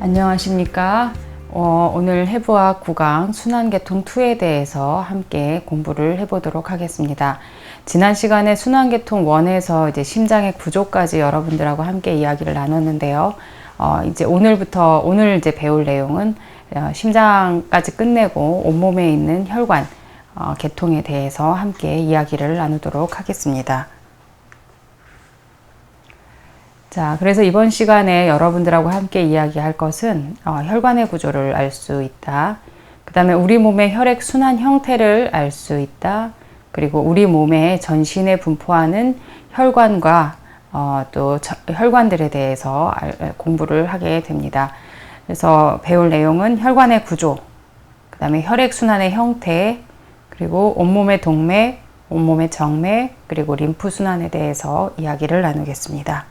안녕하십니까. 오늘 해부학 9강 순환계통 2에 대해서 함께 공부를 해보도록 하겠습니다. 지난 시간에 순환계통 1에서 이제 심장의 구조까지 여러분들하고 함께 이야기를 나눴는데요. 오늘 이제 배울 내용은 심장까지 끝내고 온몸에 있는 혈관 계통에 대해서 함께 이야기를 나누도록 하겠습니다. 자, 그래서 이번 시간에 여러분들하고 함께 이야기할 것은 혈관의 구조를 알 수 있다. 그 다음에 우리 몸의 혈액 순환 형태를 알 수 있다. 그리고 우리 몸의 전신에 분포하는 혈관과 또 혈관들에 대해서 공부를 하게 됩니다. 그래서 배울 내용은 혈관의 구조, 그 다음에 혈액 순환의 형태, 그리고 온몸의 동맥, 온몸의 정맥, 그리고 림프 순환에 대해서 이야기를 나누겠습니다.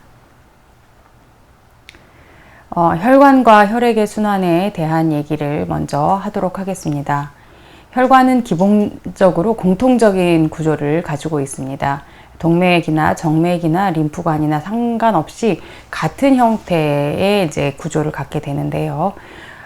혈관과 혈액의 순환에 대한 얘기를 먼저 하도록 하겠습니다. 혈관은 기본적으로 공통적인 구조를 가지고 있습니다. 동맥이나 정맥이나 림프관이나 상관없이 같은 형태의 이제 구조를 갖게 되는데요.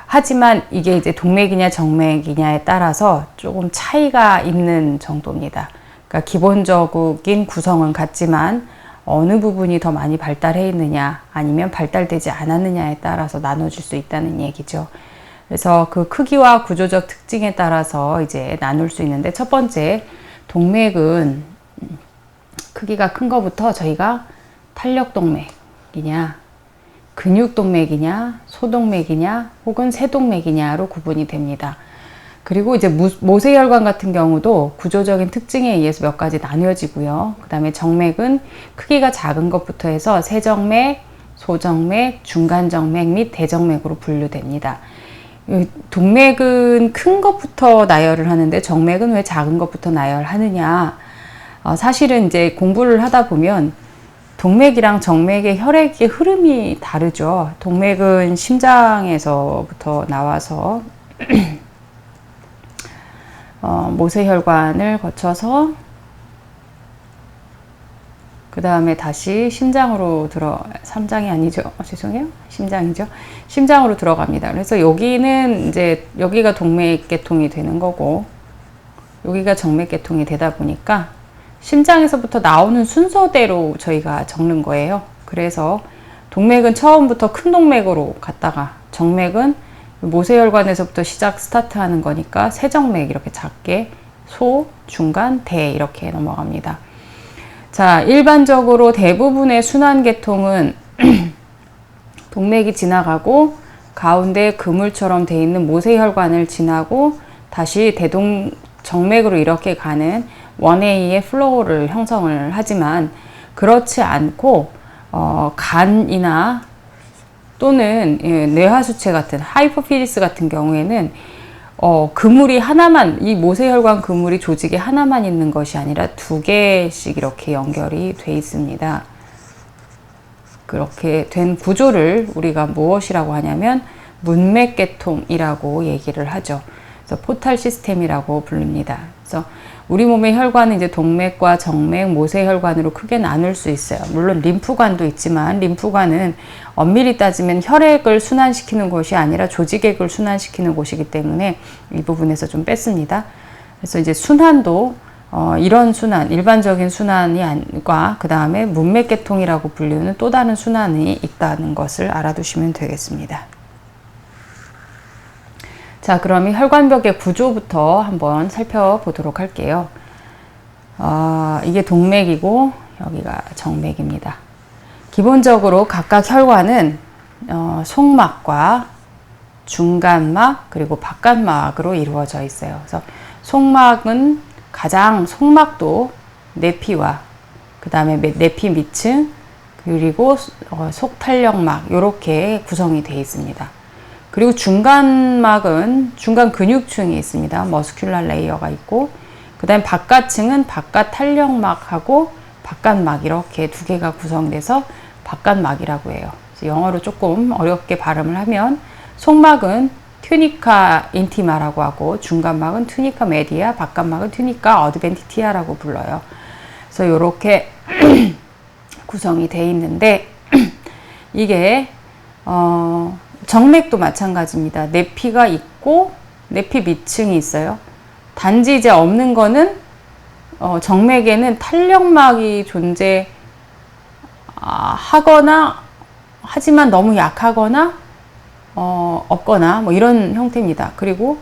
하지만 이게 이제 동맥이냐 정맥이냐에 따라서 조금 차이가 있는 정도입니다. 그러니까 기본적인 구성은 같지만 어느 부분이 더 많이 발달해 있느냐 아니면 발달되지 않았느냐에 따라서 나눠질 수 있다는 얘기죠. 그래서 그 크기와 구조적 특징에 따라서 이제 나눌 수 있는데, 첫 번째 동맥은 크기가 큰 것부터 저희가 탄력동맥이냐 근육동맥이냐 소동맥이냐 혹은 세동맥이냐로 구분이 됩니다. 그리고 이제 모세혈관 같은 경우도 구조적인 특징에 의해서 몇 가지 나뉘어지고요. 그 다음에 정맥은 크기가 작은 것부터 해서 세정맥, 소정맥, 중간정맥 및 대정맥으로 분류됩니다. 동맥은 큰 것부터 나열을 하는데 정맥은 왜 작은 것부터 나열하느냐. 사실은 이제 공부를 하다 보면 동맥이랑 정맥의 혈액의 흐름이 다르죠. 동맥은 심장에서부터 나와서 모세혈관을 거쳐서 그 다음에 다시 심장으로 삼장이 아니죠. 죄송해요. 심장이죠. 심장으로 들어갑니다. 그래서 여기는 이제 여기가 동맥계통이 되는 거고 여기가 정맥계통이 되다 보니까 심장에서부터 나오는 순서대로 저희가 적는 거예요. 그래서 동맥은 처음부터 큰 동맥으로 갔다가 정맥은 모세혈관에서부터 스타트하는 거니까 세정맥 이렇게 작게 소, 중간, 대 이렇게 넘어갑니다. 자, 일반적으로 대부분의 순환계통은 동맥이 지나가고 가운데 그물처럼 돼 있는 모세혈관을 지나고 다시 정맥으로 이렇게 가는 원웨이의 플로우를 형성을 하지만, 그렇지 않고 간이나 또는 뇌하수체 같은 하이포피리스 같은 경우에는 그물이 하나만, 이 모세혈관 그물이 조직에 하나만 있는 것이 아니라 2개씩 이렇게 연결이 돼 있습니다. 그렇게 된 구조를 우리가 무엇이라고 하냐면 문맥계통이라고 얘기를 하죠. 그래서 포탈 시스템이라고 부릅니다. 그래서 우리 몸의 혈관은 이제 동맥과 정맥, 모세혈관으로 크게 나눌 수 있어요. 물론 림프관도 있지만 림프관은 엄밀히 따지면 혈액을 순환시키는 곳이 아니라 조직액을 순환시키는 곳이기 때문에 이 부분에서 좀 뺐습니다. 그래서 이제 순환도 이런 순환, 일반적인 순환과 그 다음에 문맥계통이라고 불리는 또 다른 순환이 있다는 것을 알아두시면 되겠습니다. 자, 그러면 혈관벽의 구조부터 한번 살펴보도록 할게요. 이게 동맥이고 여기가 정맥입니다. 기본적으로 각각 혈관은 속막과 중간막 그리고 바깥막으로 이루어져 있어요. 그래서 속막은 속막도 내피와 그 다음에 내피 밑층 그리고 속탄력막 이렇게 구성이 되어 있습니다. 그리고 중간막은 중간 근육층이 있습니다. 머스큘러 레이어가 있고, 그 다음에 바깥층은 바깥 탄력막하고 바깥막 이렇게 2개가 구성돼서 바깥막이라고 해요. 영어로 조금 어렵게 발음을 하면 속막은 튜니카 인티마라고 하고, 중간막은 튜니카 메디아, 바깥막은 튜니카 어드벤티티아라고 불러요. 그래서 이렇게 구성이 되어 있는데 이게 정맥도 마찬가지입니다. 내피가 있고 내피 밑층이 있어요. 단지 이제 없는 거는 정맥에는 탄력막이 존재하거나 하지만 너무 약하거나 없거나 뭐 이런 형태입니다. 그리고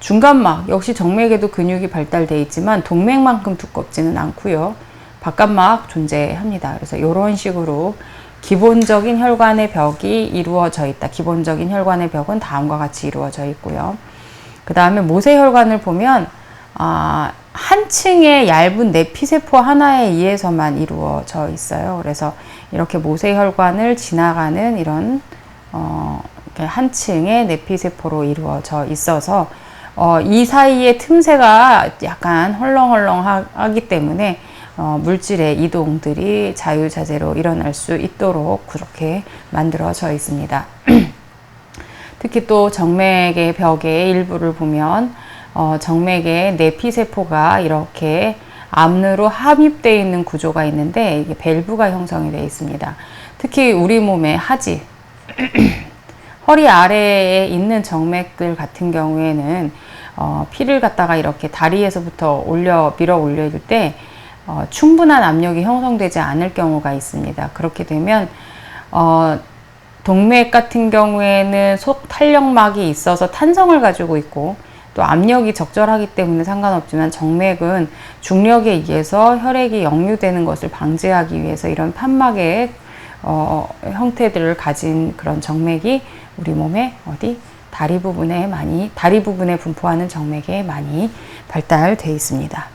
중간막 역시 정맥에도 근육이 발달되어 있지만 동맥만큼 두껍지는 않고요. 바깥막 존재합니다. 그래서 이런 식으로 기본적인 혈관의 벽이 이루어져 있다. 기본적인 혈관의 벽은 다음과 같이 이루어져 있고요. 그 다음에 모세혈관을 보면 한 층의 얇은 내피세포 하나에 의해서만 이루어져 있어요. 그래서 이렇게 모세혈관을 지나가는 이런 한 층의 내피세포로 이루어져 있어서 이 사이의 틈새가 약간 헐렁헐렁하기 때문에 물질의 이동들이 자유자재로 일어날 수 있도록 그렇게 만들어져 있습니다. 특히 또 정맥의 벽의 일부를 보면 정맥의 내피세포가 이렇게 암으로 함입되어 있는 구조가 있는데 이게 밸브가 형성이 되어 있습니다. 특히 우리 몸의 하지 허리 아래에 있는 정맥들 같은 경우에는 피를 갖다가 이렇게 다리에서부터 밀어 올릴 때 충분한 압력이 형성되지 않을 경우가 있습니다. 그렇게 되면 동맥 같은 경우에는 속 탄력막이 있어서 탄성을 가지고 있고 또 압력이 적절하기 때문에 상관없지만 정맥은 중력에 의해서 혈액이 역류되는 것을 방지하기 위해서 이런 판막의 형태들을 가진 그런 정맥이 우리 몸의 다리 부분에 분포하는 정맥에 많이 발달되어 있습니다.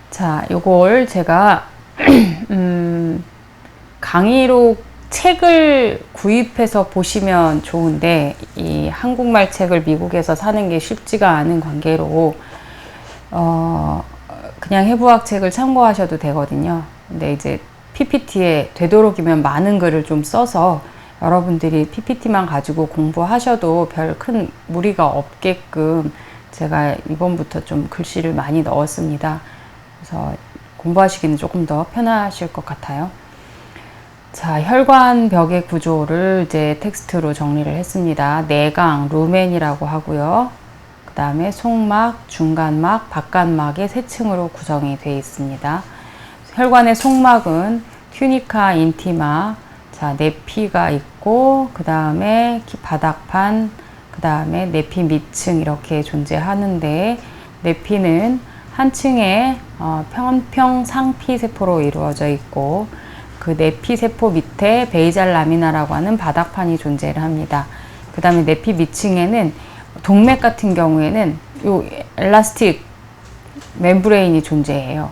자, 요걸 제가 강의로 책을 구입해서 보시면 좋은데 이 한국말 책을 미국에서 사는 게 쉽지가 않은 관계로 그냥 해부학 책을 참고하셔도 되거든요. 근데 이제 PPT에 되도록이면 많은 글을 좀 써서 여러분들이 PPT만 가지고 공부하셔도 별 큰 무리가 없게끔 제가 이번부터 좀 글씨를 많이 넣었습니다. 그래서 공부하시기는 조금 더 편하실 것 같아요. 자, 혈관벽의 구조를 이제 텍스트로 정리를 했습니다. 내강, 루멘이라고 하고요. 그 다음에 속막, 중간막, 바깥막의 세 층으로 구성이 되어 있습니다. 혈관의 속막은 튜니카, 인티마, 자, 내피가 있고, 그 다음에 바닥판, 그 다음에 내피 밑층 이렇게 존재하는데, 내피는 한 층에 편평 상피 세포로 이루어져 있고, 그 내피 세포 밑에 베이잘 라미나라고 하는 바닥판이 존재를 합니다. 그 다음에 내피 밑층에는 동맥 같은 경우에는 요 엘라스틱 멤브레인이 존재해요.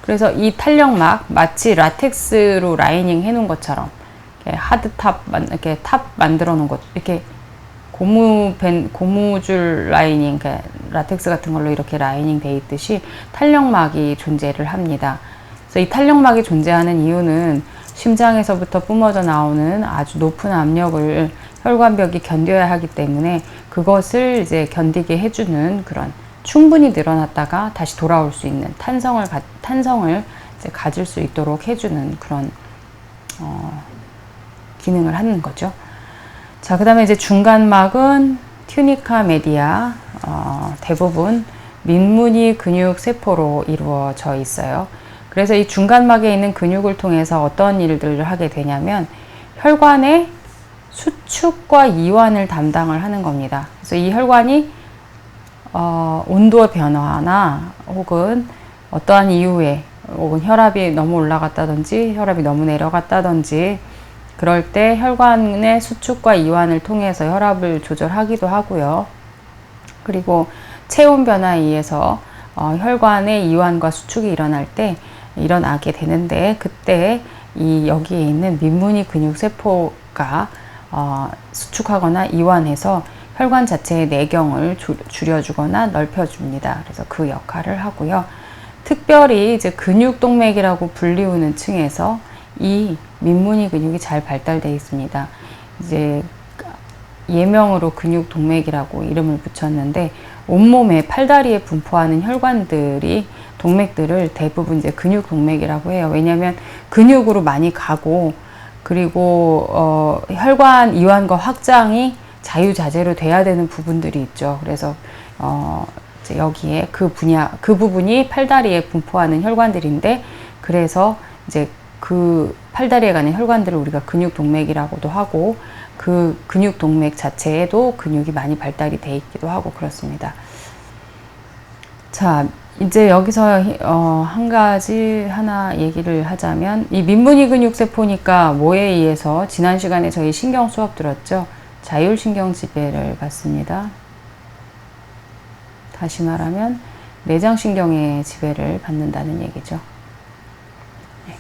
그래서 이 탄력막 마치 라텍스로 라이닝 해놓은 것처럼 하드탑 이렇게 탑 만들어 놓은 것 이렇게 고무줄 라이닝 라텍스 같은 걸로 이렇게 라이닝 돼 있듯이 탄력막이 존재를 합니다. 그래서 이 탄력막이 존재하는 이유는 심장에서부터 뿜어져 나오는 아주 높은 압력을 혈관벽이 견뎌야 하기 때문에 그것을 이제 견디게 해주는 그런 충분히 늘어났다가 다시 돌아올 수 있는 탄성을 이제 가질 수 있도록 해주는 그런 기능을 하는 거죠. 자, 그 다음에 이제 중간막은 튜니카 메디아, 대부분 민무늬 근육 세포로 이루어져 있어요. 그래서 이 중간막에 있는 근육을 통해서 어떤 일들을 하게 되냐면 혈관의 수축과 이완을 담당을 하는 겁니다. 그래서 이 혈관이 온도 변화나 혹은 어떠한 이유에 혹은 혈압이 너무 올라갔다든지 혈압이 너무 내려갔다든지 그럴 때 혈관의 수축과 이완을 통해서 혈압을 조절하기도 하고요. 그리고 체온 변화에 의해서 혈관의 이완과 수축이 일어날 때 일어나게 되는데 그때 여기에 있는 민무늬 근육 세포가 수축하거나 이완해서 혈관 자체의 내경을 줄여주거나 넓혀줍니다. 그래서 그 역할을 하고요. 특별히 이제 근육동맥이라고 불리우는 층에서 이 민무늬 근육이 잘 발달되어 있습니다. 이제 예명으로 근육동맥이라고 이름을 붙였는데 온몸에 팔다리에 분포하는 혈관들이 동맥들을 대부분 이제 근육동맥이라고 해요. 왜냐하면 근육으로 많이 가고 그리고 혈관 이완과 확장이 자유자재로 돼야 되는 부분들이 있죠. 그래서 이제 여기에 그 부분이 팔다리에 분포하는 혈관들인데, 그래서 이제 그 팔다리에 가는 혈관들을 우리가 근육동맥이라고도 하고, 그 근육동맥 자체에도 근육이 많이 발달이 돼 있기도 하고 그렇습니다. 자, 이제 여기서 한 가지 하나 얘기를 하자면, 이 민분이 근육세포니까 뭐에 의해서, 지난 시간에 저희 신경 수업 들었죠? 자율신경 지배를 받습니다. 다시 말하면 내장신경의 지배를 받는다는 얘기죠. 네.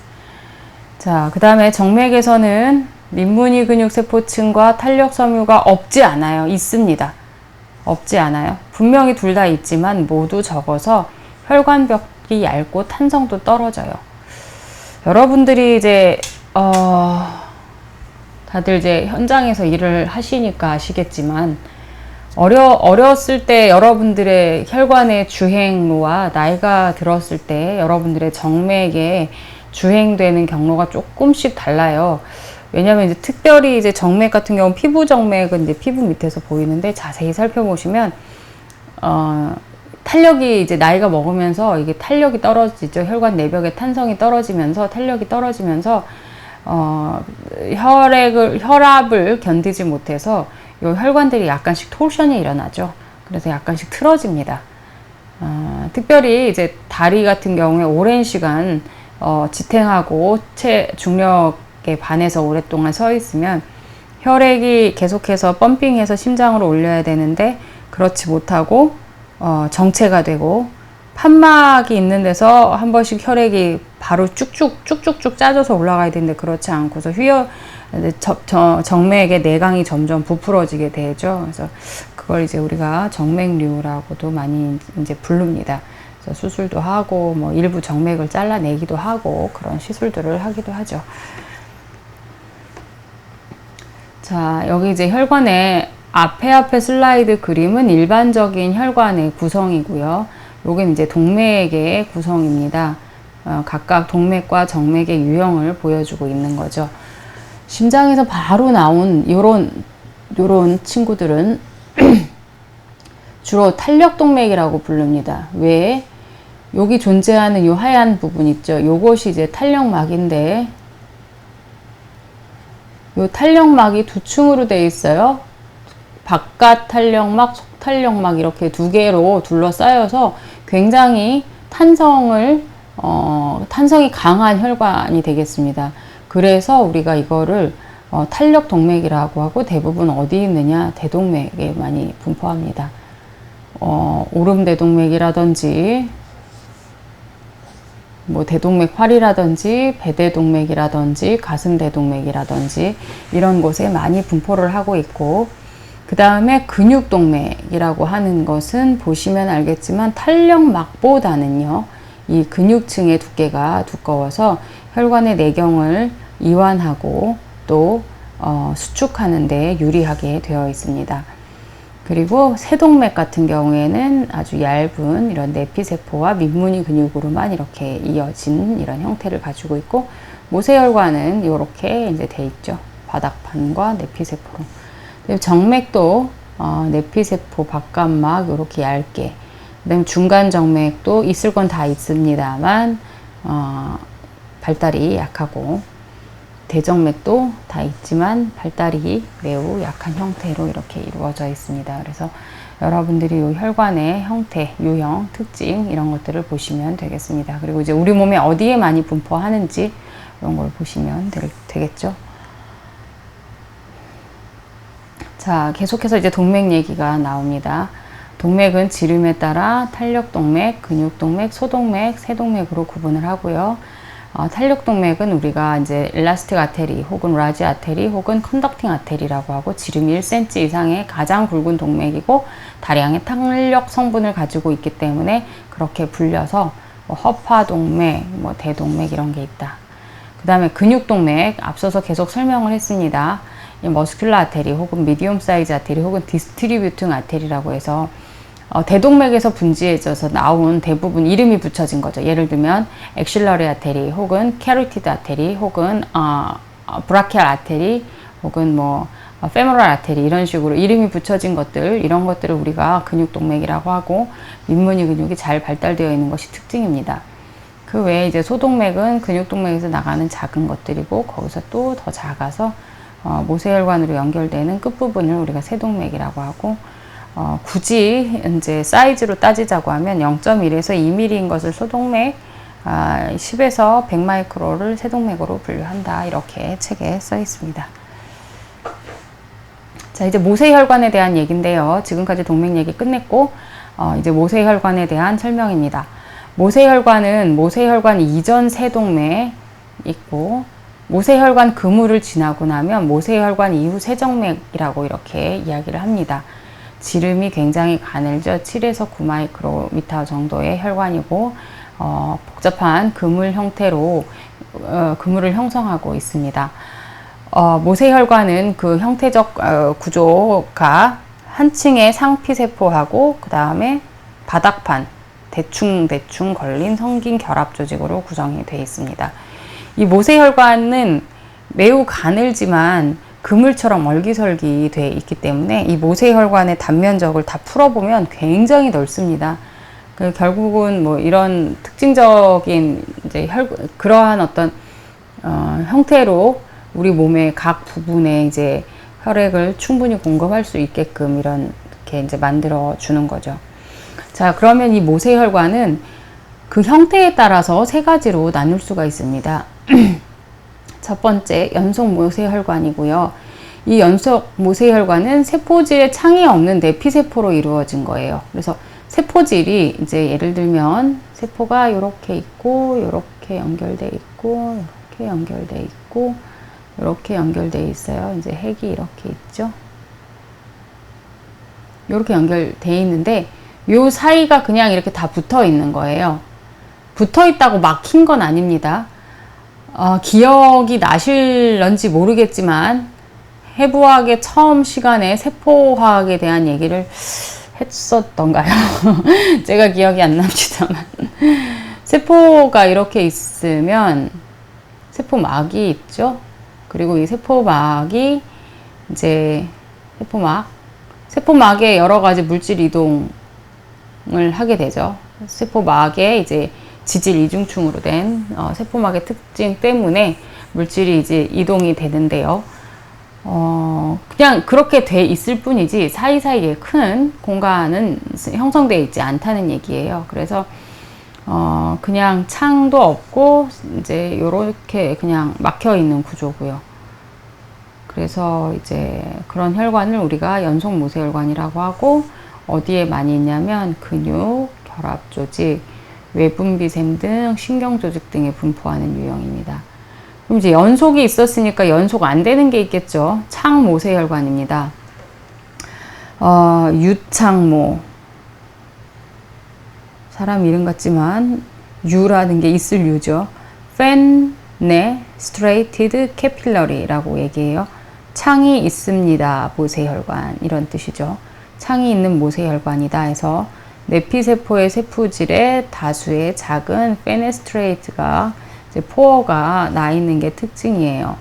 자, 그 다음에 정맥에서는 민분이 근육세포층과 탄력섬유가 없지 않아요. 있습니다. 없지 않아요. 분명히 둘 다 있지만 모두 적어서 혈관벽이 얇고 탄성도 떨어져요. 여러분들이 이제 다들 이제 현장에서 일을 하시니까 아시겠지만, 어렸을 때 여러분들의 혈관의 주행로와 나이가 들었을 때 여러분들의 정맥에 주행되는 경로가 조금씩 달라요. 왜냐면 이제 특별히 이제 정맥 같은 경우, 피부 정맥은 이제 피부 밑에서 보이는데, 자세히 살펴보시면 탄력이 이제 나이가 먹으면서 이게 탄력이 떨어지죠. 혈관 내벽의 탄성이 떨어지면서, 탄력이 떨어지면서 혈압을 견디지 못해서 이 혈관들이 약간씩 톨션이 일어나죠. 그래서 약간씩 틀어집니다. 특별히 이제 다리 같은 경우에 오랜 시간 지탱하고 중력에 반해서 오랫동안 서 있으면 혈액이 계속해서 펌핑해서 심장으로 올려야 되는데, 그렇지 못하고 정체가 되고, 판막이 있는 데서 한 번씩 혈액이 바로 쭉쭉 짜져서 올라가야 되는데, 그렇지 않고서 정맥의 내강이 점점 부풀어지게 되죠. 그래서 그걸 이제 우리가 정맥류라고도 많이 이제 부릅니다. 그래서 수술도 하고, 뭐 일부 정맥을 잘라내기도 하고, 그런 시술들을 하기도 하죠. 자, 여기 이제 혈관의 앞에 슬라이드 그림은 일반적인 혈관의 구성이고요. 요건 이제 동맥의 구성입니다. 각각 동맥과 정맥의 유형을 보여주고 있는 거죠. 심장에서 바로 나온 요런 친구들은 주로 탄력동맥이라고 부릅니다. 왜? 여기 존재하는 요 하얀 부분 있죠. 요것이 이제 탄력막인데, 요 탄력막이 두 층으로 되어 있어요. 바깥 탄력막, 속 탄력막 이렇게 두 개로 둘러싸여서 굉장히 탄성이 강한 혈관이 되겠습니다. 그래서 우리가 이거를 탄력동맥이라고 하고, 대부분 어디 있느냐? 대동맥에 많이 분포합니다. 오름대동맥이라든지, 뭐 대동맥8이라든지 배대동맥이라든지 가슴대동맥이라든지 이런 곳에 많이 분포를 하고 있고, 그 다음에 근육동맥이라고 하는 것은 보시면 알겠지만 탄력막보다는요, 이 근육층의 두께가 두꺼워서 혈관의 내경을 이완하고 또 수축하는 데 유리하게 되어 있습니다. 그리고 세동맥 같은 경우에는 아주 얇은 이런 내피세포와 민무늬 근육으로만 이렇게 이어진 이런 형태를 가지고 있고, 모세혈관은 이렇게 이제 돼 있죠. 바닥판과 내피세포로. 정맥도 내피세포 바깥막 이렇게 얇게, 그다음에 중간 정맥도 있을 건 다 있습니다만 발달이 약하고, 대정맥도 다 있지만 발달이 매우 약한 형태로 이렇게 이루어져 있습니다. 그래서 여러분들이 이 혈관의 형태, 유형, 특징 이런 것들을 보시면 되겠습니다. 그리고 이제 우리 몸에 어디에 많이 분포하는지 이런 걸 보시면 되겠죠. 자, 계속해서 이제 동맥 얘기가 나옵니다. 동맥은 지름에 따라 탄력동맥, 근육동맥, 소동맥, 세동맥으로 구분을 하고요. 탄력동맥은 우리가 이제 엘라스틱 아테리 혹은 라지 아테리 혹은 컨덕팅 아테리라고 하고, 지름이 1cm 이상의 가장 굵은 동맥이고 다량의 탄력 성분을 가지고 있기 때문에 그렇게 불려서 허파동맥, 대동맥 이런 게 있다. 그 다음에 근육동맥, 앞서서 계속 설명을 했습니다. 머스큘러 아테리 혹은 미디움 사이즈 아테리 혹은 디스트리뷰팅 아테리라고 해서 대동맥에서 분지해져서 나온 대부분 이름이 붙여진 거죠. 예를 들면 엑실러리 아테리 혹은 캐로티드 아테리 혹은 브라키알 아테리 혹은 뭐 페모럴 아테리 이런 식으로 이름이 붙여진 것들, 이런 것들을 우리가 근육동맥이라고 하고 민무늬 근육이 잘 발달되어 있는 것이 특징입니다. 그 외에 이제 소동맥은 근육동맥에서 나가는 작은 것들이고 거기서 또 더 작아서 모세혈관으로 연결되는 끝부분을 우리가 세동맥이라고 하고, 굳이 이제 사이즈로 따지자고 하면 0.1에서 2mm인 것을 소동맥, 10에서 100 마이크로를 세동맥으로 분류한다, 이렇게 책에 써 있습니다. 자, 이제 모세혈관에 대한 얘기인데요. 지금까지 동맥 얘기 끝냈고, 이제 모세혈관에 대한 설명입니다. 모세혈관은 모세혈관 이전 세동맥 있고, 모세혈관 그물을 지나고 나면 모세혈관 이후 세정맥이라고 이렇게 이야기를 합니다. 지름이 굉장히 가늘죠. 7에서 9 마이크로미터 정도의 혈관이고, 복잡한 그물 형태로 그물을 형성하고 있습니다. 모세혈관은 그 형태적 구조가 한 층의 상피세포하고 그 다음에 바닥판, 대충 걸린 성긴 결합 조직으로 구성이 되어 있습니다. 이 모세혈관은 매우 가늘지만 그물처럼 얼기설기 되어 있기 때문에 이 모세혈관의 단면적을 다 풀어보면 굉장히 넓습니다. 결국은 뭐 이런 특징적인 이제 그러한 어떤 형태로 우리 몸의 각 부분에 이제 혈액을 충분히 공급할 수 있게끔 이렇게 이제 만들어 주는 거죠. 자, 그러면 이 모세혈관은 그 형태에 따라서 세 가지로 나눌 수가 있습니다. 첫 번째, 연속 모세혈관이고요. 이 연속 모세혈관은 세포질에 창이 없는 내피세포로 이루어진 거예요. 그래서 세포질이 이제 예를 들면 세포가 이렇게 있고, 이렇게 연결돼 있고, 이렇게 연결돼 있고, 이렇게 연결돼 있어요. 이제 핵이 이렇게 있죠. 이렇게 연결돼 있는데 요 사이가 그냥 이렇게 다 붙어 있는 거예요. 붙어 있다고 막힌 건 아닙니다. 기억이 나실런지 모르겠지만 해부학의 처음 시간에 세포화학에 대한 얘기를 했었던가요? 제가 기억이 안 납니다만 세포가 이렇게 있으면 세포막이 있죠. 그리고 이 세포막이 이제 세포막에 여러 가지 물질 이동을 하게 되죠. 세포막에 이제 지질 이중충으로 된 세포막의 특징 때문에 물질이 이제 이동이 되는데요. 그냥 그렇게 돼 있을 뿐이지 사이사이에 큰 공간은 형성되어 있지 않다는 얘기예요. 그래서 그냥 창도 없고 이제 요렇게 그냥 막혀 있는 구조고요. 그래서 이제 그런 혈관을 우리가 연속 모세혈관이라고 하고, 어디에 많이 있냐면 근육, 결합 조직, 외분비샘 등 신경 조직 등에 분포하는 유형입니다. 그럼 이제 연속이 있었으니까 연속 안 되는 게 있겠죠. 창모세혈관입니다. 유창모, 사람 이름 같지만 유라는 게 있을 유죠. fenestrated capillary라고 얘기해요. 창이 있습니다. 모세혈관, 이런 뜻이죠. 창이 있는 모세혈관이다 해서 내피세포의 세포질에 다수의 작은 fenestrate가 포어가 나 있는 게 특징이에요.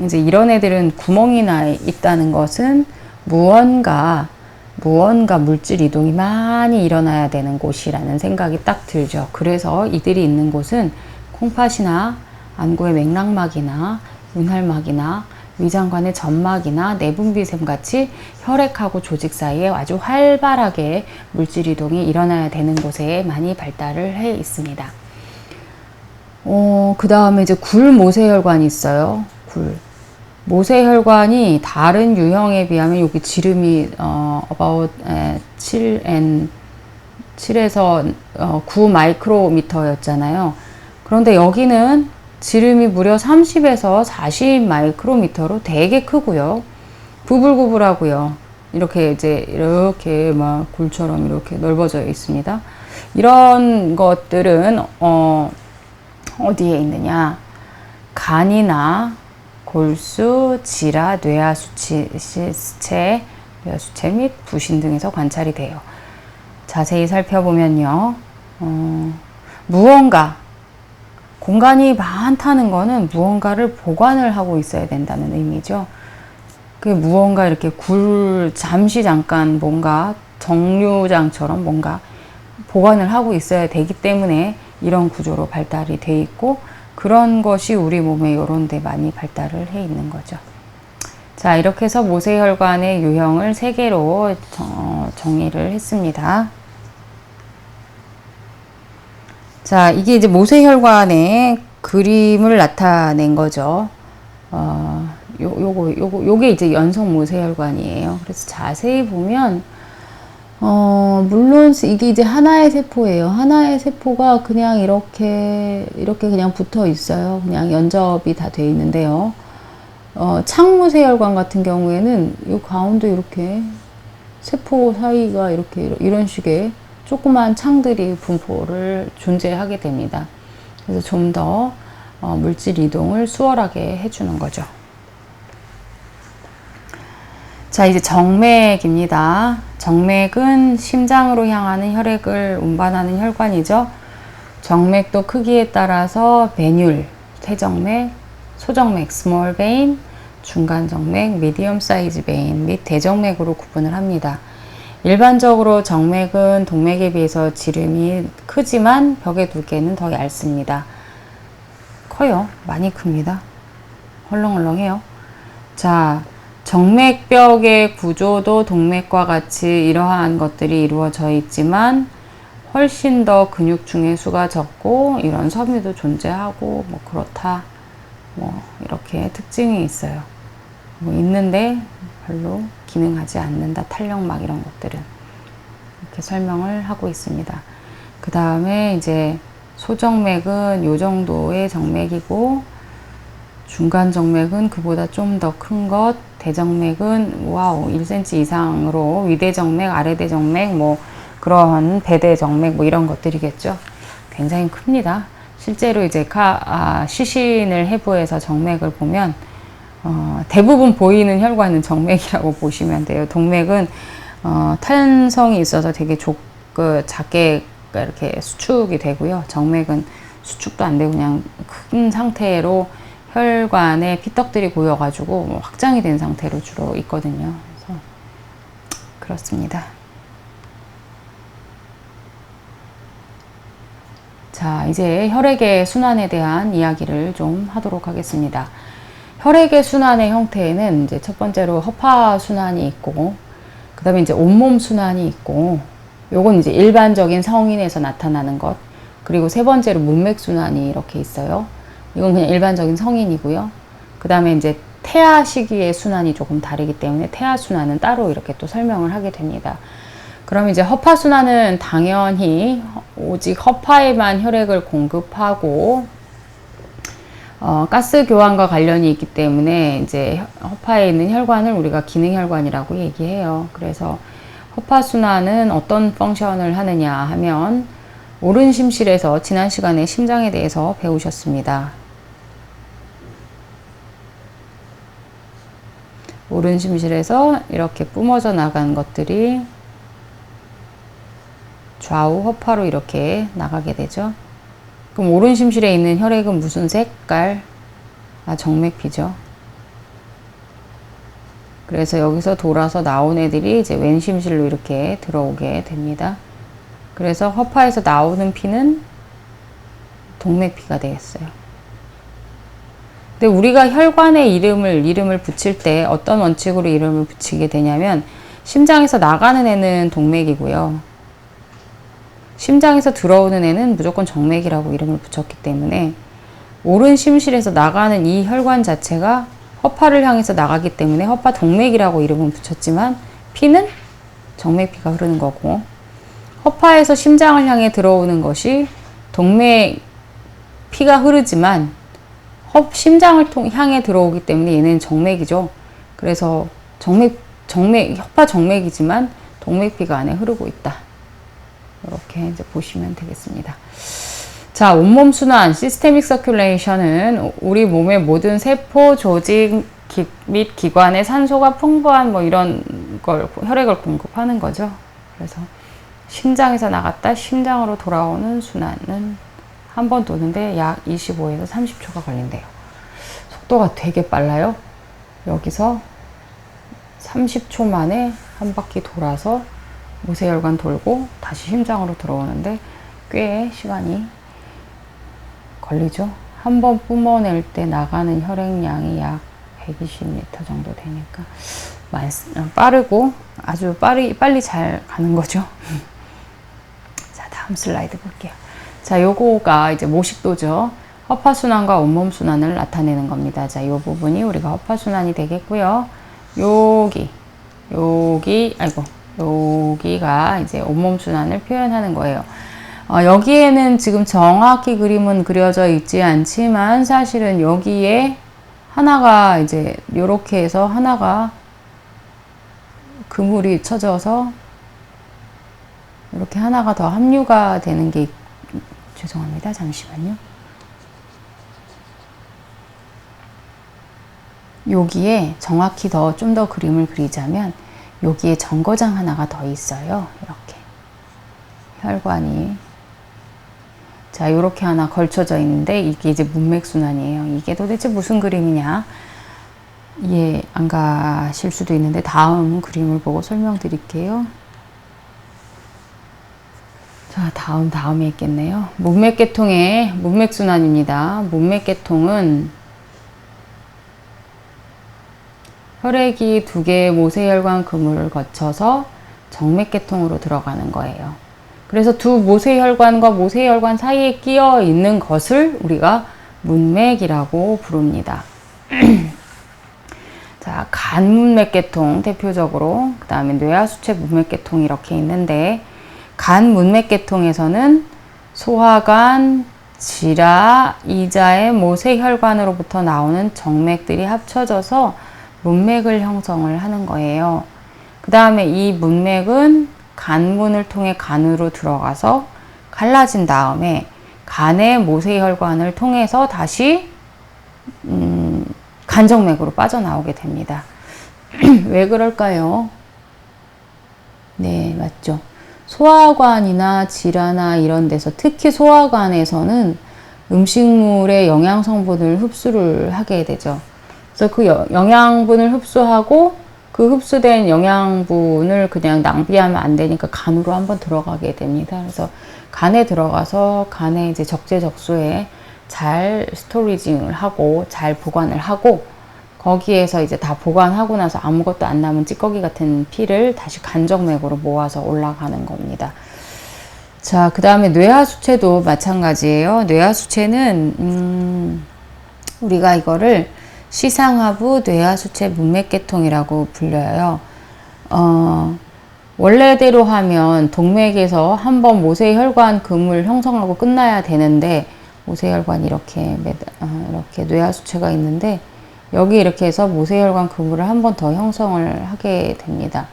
이제 이런 애들은 구멍이 나 있다는 것은 무언가 물질 이동이 많이 일어나야 되는 곳이라는 생각이 딱 들죠. 그래서 이들이 있는 곳은 콩팥이나 안구의 맥락막이나 윤활막이나 위장관의 점막이나 내분비샘 같이 혈액하고 조직 사이에 아주 활발하게 물질 이동이 일어나야 되는 곳에 많이 발달을 해 있습니다. 그 다음에 이제 굴모세혈관이 있어요. 모세혈관이 다른 유형에 비하면 여기 지름이 about 7에서 9 마이크로미터였잖아요. 그런데 여기는 지름이 무려 30에서 40 마이크로미터로 되게 크고요. 구불구불하고요. 이렇게 막 굴처럼 이렇게 넓어져 있습니다. 이런 것들은 어디에 있느냐? 간이나 골수, 지라, 뇌하수체 및 부신 등에서 관찰이 돼요. 자세히 살펴보면요. 무언가 공간이 많다는 거는 무언가를 보관을 하고 있어야 된다는 의미죠. 그 무언가 이렇게 잠시 잠깐 뭔가 정류장처럼 뭔가 보관을 하고 있어야 되기 때문에 이런 구조로 발달이 돼 있고, 그런 것이 우리 몸에 이런 데 많이 발달을 해 있는 거죠. 자, 이렇게 해서 모세혈관의 유형을 3개로 정의를 했습니다. 자, 이게 이제 모세혈관의 그림을 나타낸 거죠. 요게 이제 연성 모세혈관이에요. 그래서 자세히 보면, 물론 이게 이제 하나의 세포예요. 하나의 세포가 그냥 이렇게 그냥 붙어 있어요. 그냥 연접이 다 돼 있는데요. 창모세혈관 같은 경우에는 이 가운데 이렇게 세포 사이가 이런 식의 조그만 창들이 분포를 존재하게 됩니다. 그래서 좀 더 물질 이동을 수월하게 해주는 거죠. 자, 이제 정맥입니다. 정맥은 심장으로 향하는 혈액을 운반하는 혈관이죠. 정맥도 크기에 따라서 배율, 대정맥, 소정맥, 스몰 베인, 중간 정맥, 미디엄 사이즈 베인 및 대정맥으로 구분을 합니다. 일반적으로 정맥은 동맥에 비해서 지름이 크지만 벽의 두께는 더 얇습니다. 커요. 많이 큽니다. 헐렁헐렁해요. 자, 정맥벽의 구조도 동맥과 같이 이러한 것들이 이루어져 있지만 훨씬 더 근육층의 수가 적고 이런 섬유도 존재하고 뭐 그렇다. 뭐 이렇게 특징이 있어요. 뭐 있는데 별로 기능하지 않는다. 탄력막 이런 것들은 이렇게 설명을 하고 있습니다. 그 다음에 이제 소정맥은 요 정도의 정맥이고, 중간 정맥은 그보다 좀 더 큰 것, 대정맥은 와우 1cm 이상으로 위대정맥, 아래대정맥, 뭐 그러한 배대정맥 뭐 이런 것들이겠죠. 굉장히 큽니다. 실제로 이제 시신을 해부해서 정맥을 보면 대부분 보이는 혈관은 정맥이라고 보시면 돼요. 동맥은 탄성이 있어서 되게 작게 이렇게 수축이 되고요. 정맥은 수축도 안 되고 그냥 큰 상태로 혈관에 피떡들이 고여가지고 확장이 된 상태로 주로 있거든요. 그래서 그렇습니다. 자, 이제 혈액의 순환에 대한 이야기를 좀 하도록 하겠습니다. 혈액의 순환의 형태에는 이제 첫 번째로 허파 순환이 있고, 그 다음에 이제 온몸 순환이 있고, 요건 이제 일반적인 성인에서 나타나는 것, 그리고 세 번째로 문맥 순환이 이렇게 있어요. 이건 그냥 일반적인 성인이고요. 그 다음에 이제 태아 시기의 순환이 조금 다르기 때문에 태아 순환은 따로 이렇게 또 설명을 하게 됩니다. 그럼 이제 허파 순환은 당연히 오직 허파에만 혈액을 공급하고 가스 교환과 관련이 있기 때문에 이제 허파에 있는 혈관을 우리가 기능혈관이라고 얘기해요. 그래서 허파 순환은 어떤 펑션을 하느냐 하면, 오른 심실에서 지난 시간에 심장에 대해서 배우셨습니다. 오른 심실에서 이렇게 뿜어져 나간 것들이 좌우 허파로 이렇게 나가게 되죠. 그럼 오른 심실에 있는 혈액은 무슨 색깔? 정맥피죠. 그래서 여기서 돌아서 나온 애들이 이제 왼 심실로 이렇게 들어오게 됩니다. 그래서 허파에서 나오는 피는 동맥피가 되겠어요. 근데 우리가 혈관에 이름을 붙일 때 어떤 원칙으로 이름을 붙이게 되냐면, 심장에서 나가는 애는 동맥이고요. 심장에서 들어오는 애는 무조건 정맥이라고 이름을 붙였기 때문에, 오른 심실에서 나가는 이 혈관 자체가 허파를 향해서 나가기 때문에 허파 동맥이라고 이름은 붙였지만 피는 정맥피가 흐르는 거고, 허파에서 심장을 향해 들어오는 것이 동맥 피가 흐르지만 심장을 향해 들어오기 때문에 얘는 정맥이죠. 그래서 허파 정맥이지만 동맥피가 안에 흐르고 있다. 이렇게 이제 보시면 되겠습니다. 자, 온몸 순환, 시스테믹 서큘레이션은 우리 몸의 모든 세포, 조직 및 기관에 산소가 풍부한 뭐 이런 걸 혈액을 공급하는 거죠. 그래서 심장에서 나갔다 심장으로 돌아오는 순환은 한 번 도는데 약 25에서 30초가 걸린대요. 속도가 되게 빨라요. 여기서 30초 만에 한 바퀴 돌아서 모세혈관 돌고 다시 심장으로 들어오는데 꽤 시간이 걸리죠. 한 번 뿜어낼 때 나가는 혈액량이 약 120리터 정도 되니까 빠르고 아주 빨리 잘 가는 거죠. 자, 다음 슬라이드 볼게요. 자, 요거가 이제 모식도죠. 허파순환과 온몸순환을 나타내는 겁니다. 자, 요 부분이 우리가 허파순환이 되겠고요. 여기가 이제 온몸순환을 표현하는 거예요. 여기에는 지금 정확히 그림은 그려져 있지 않지만 사실은 여기에 하나가 이제 요렇게 해서 하나가 그물이 쳐져서 이렇게 하나가 더 함유가 되는 게 죄송합니다. 잠시만요. 여기에 정확히 좀 더 그림을 그리자면 여기에 정거장 하나가 더 있어요. 이렇게 혈관이 자 이렇게 하나 걸쳐져 있는데 이게 이제 문맥순환이에요. 이게 도대체 무슨 그림이냐 이해 안 가실 수도 있는데 다음 그림을 보고 설명드릴게요. 자, 다음에 있겠네요. 문맥계통의 문맥순환입니다. 문맥계통은 혈액이 두 개의 모세혈관 그물을 거쳐서 정맥계통으로 들어가는 거예요. 그래서 두 모세혈관과 모세혈관 사이에 끼어 있는 것을 우리가 문맥이라고 부릅니다. 자, 간문맥계통 대표적으로, 그 다음에 뇌하수체 문맥계통 이렇게 있는데 간 문맥계통에서는 소화관, 지라, 이자의 모세혈관으로부터 나오는 정맥들이 합쳐져서 문맥을 형성을 하는 거예요. 그 다음에 이 문맥은 간문을 통해 간으로 들어가서 갈라진 다음에 간의 모세혈관을 통해서 다시 간정맥으로 빠져나오게 됩니다. 왜 그럴까요? 네, 맞죠. 소화관이나 지라나 이런 데서 특히 소화관에서는 음식물의 영양 성분을 흡수를 하게 되죠. 그래서 그 영양분을 흡수하고 그 흡수된 영양분을 그냥 낭비하면 안 되니까 간으로 한번 들어가게 됩니다. 그래서 간에 들어가서 간에 이제 적재적소에 잘 스토리징을 하고 잘 보관을 하고 거기에서 이제 다 보관하고 나서 아무것도 안 남은 찌꺼기 같은 피를 다시 간정맥으로 모아서 올라가는 겁니다. 자, 그 다음에 뇌하수체도 마찬가지예요. 뇌하수체는 우리가 이거를 시상하부 뇌하수체 문맥계통이라고 불려요. 원래대로 하면 동맥에서 한번 모세혈관 그물 형성하고 끝나야 되는데 모세혈관 이렇게 뇌하수체가 있는데 여기 이렇게 해서 모세혈관 그물을 한 번 더 형성을 하게 됩니다.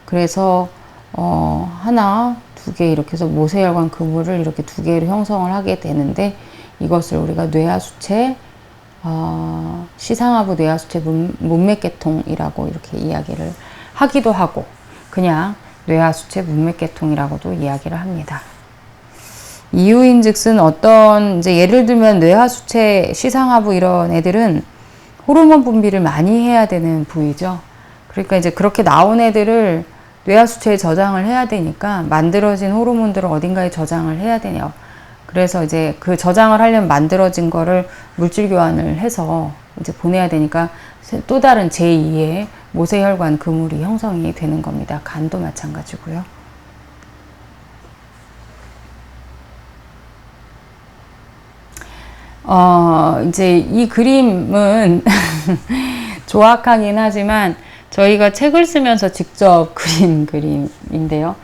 그래서 하나, 두 개 이렇게 해서 모세혈관 그물을 이렇게 두 개로 형성을 하게 되는데 이것을 우리가 뇌하수체 시상하부 뇌하수체 문맥계통이라고 이렇게 이야기를 하기도 하고 그냥 뇌하수체 문맥계통이라고도 이야기를 합니다. 이유인즉슨 어떤 이제 예를 들면 뇌하수체 시상하부 이런 애들은 호르몬 분비를 많이 해야 되는 부위죠. 그러니까 이제 그렇게 나온 애들을 뇌하수체에 저장을 해야 되니까 만들어진 호르몬들을 어딘가에 저장을 해야 되네요. 그래서 이제 그 저장을 하려면 만들어진 거를 물질 교환을 해서 이제 보내야 되니까 또 다른 제2의 모세혈관 그물이 형성이 되는 겁니다. 간도 마찬가지고요. 이제 이 그림은 조악하긴 하지만 저희가 책을 쓰면서 직접 그린 그림인데요.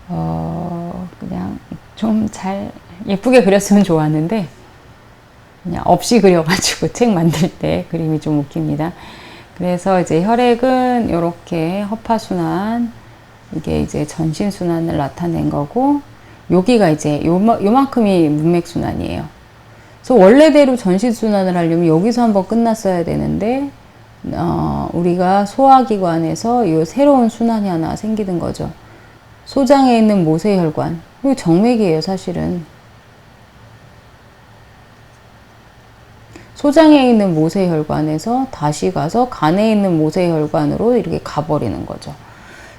그냥 좀 잘 예쁘게 그렸으면 좋았는데 그냥 없이 그려가지고 책 만들 때 그림이 좀 웃깁니다. 그래서 이제 혈액은 이렇게 허파순환, 이게 이제 전신순환을 나타낸 거고 여기가 이제 요만큼이 문맥순환이에요. 그래서 원래대로 전신순환을 하려면 여기서 한번 끝났어야 되는데 우리가 소화기관에서 이 새로운 순환이 하나 생기는 거죠. 소장에 있는 모세혈관, 이거 정맥이에요, 사실은. 소장에 있는 모세혈관에서 다시 가서 간에 있는 모세혈관으로 이렇게 가버리는 거죠.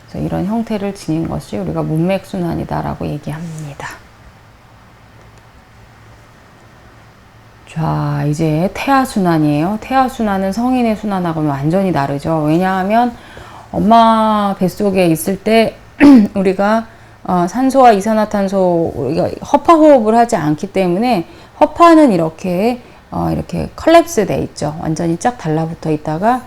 그래서 이런 형태를 지닌 것이 우리가 문맥순환이다라고 얘기합니다. 자, 이제 태아순환이에요. 태아순환은 성인의 순환하고는 완전히 다르죠. 왜냐하면 엄마 뱃속에 있을 때 우리가 산소와 이산화탄소, 우리가 허파호흡을 하지 않기 때문에 허파는 이렇게 컬랩스 돼 있죠. 완전히 쫙 달라붙어 있다가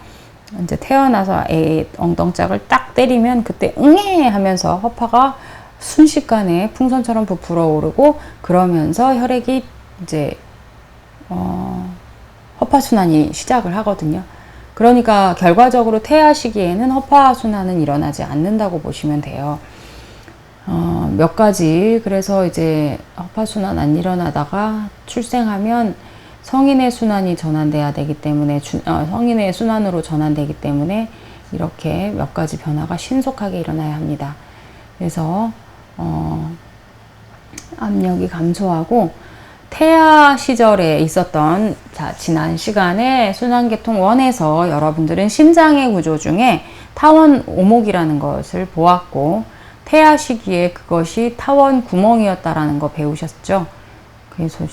이제 태어나서 애 엉덩짝을 딱 때리면 그때 응애 하면서 허파가 순식간에 풍선처럼 부풀어 오르고 그러면서 혈액이 이제 허파순환이 시작을 하거든요. 그러니까 결과적으로 태아 시기에는 허파순환은 일어나지 않는다고 보시면 돼요. 몇 가지, 그래서 이제 허파순환 안 일어나다가 출생하면 성인의 순환이 전환돼야 되기 때문에, 성인의 순환으로 전환되기 때문에 이렇게 몇 가지 변화가 신속하게 일어나야 합니다. 그래서, 압력이 감소하고, 태아 시절에 있었던, 지난 시간에 순환계통 1에서 여러분들은 심장의 구조 중에 타원 오목이라는 것을 보았고, 태아 시기에 그것이 타원 구멍이었다라는 거 배우셨죠? 그래서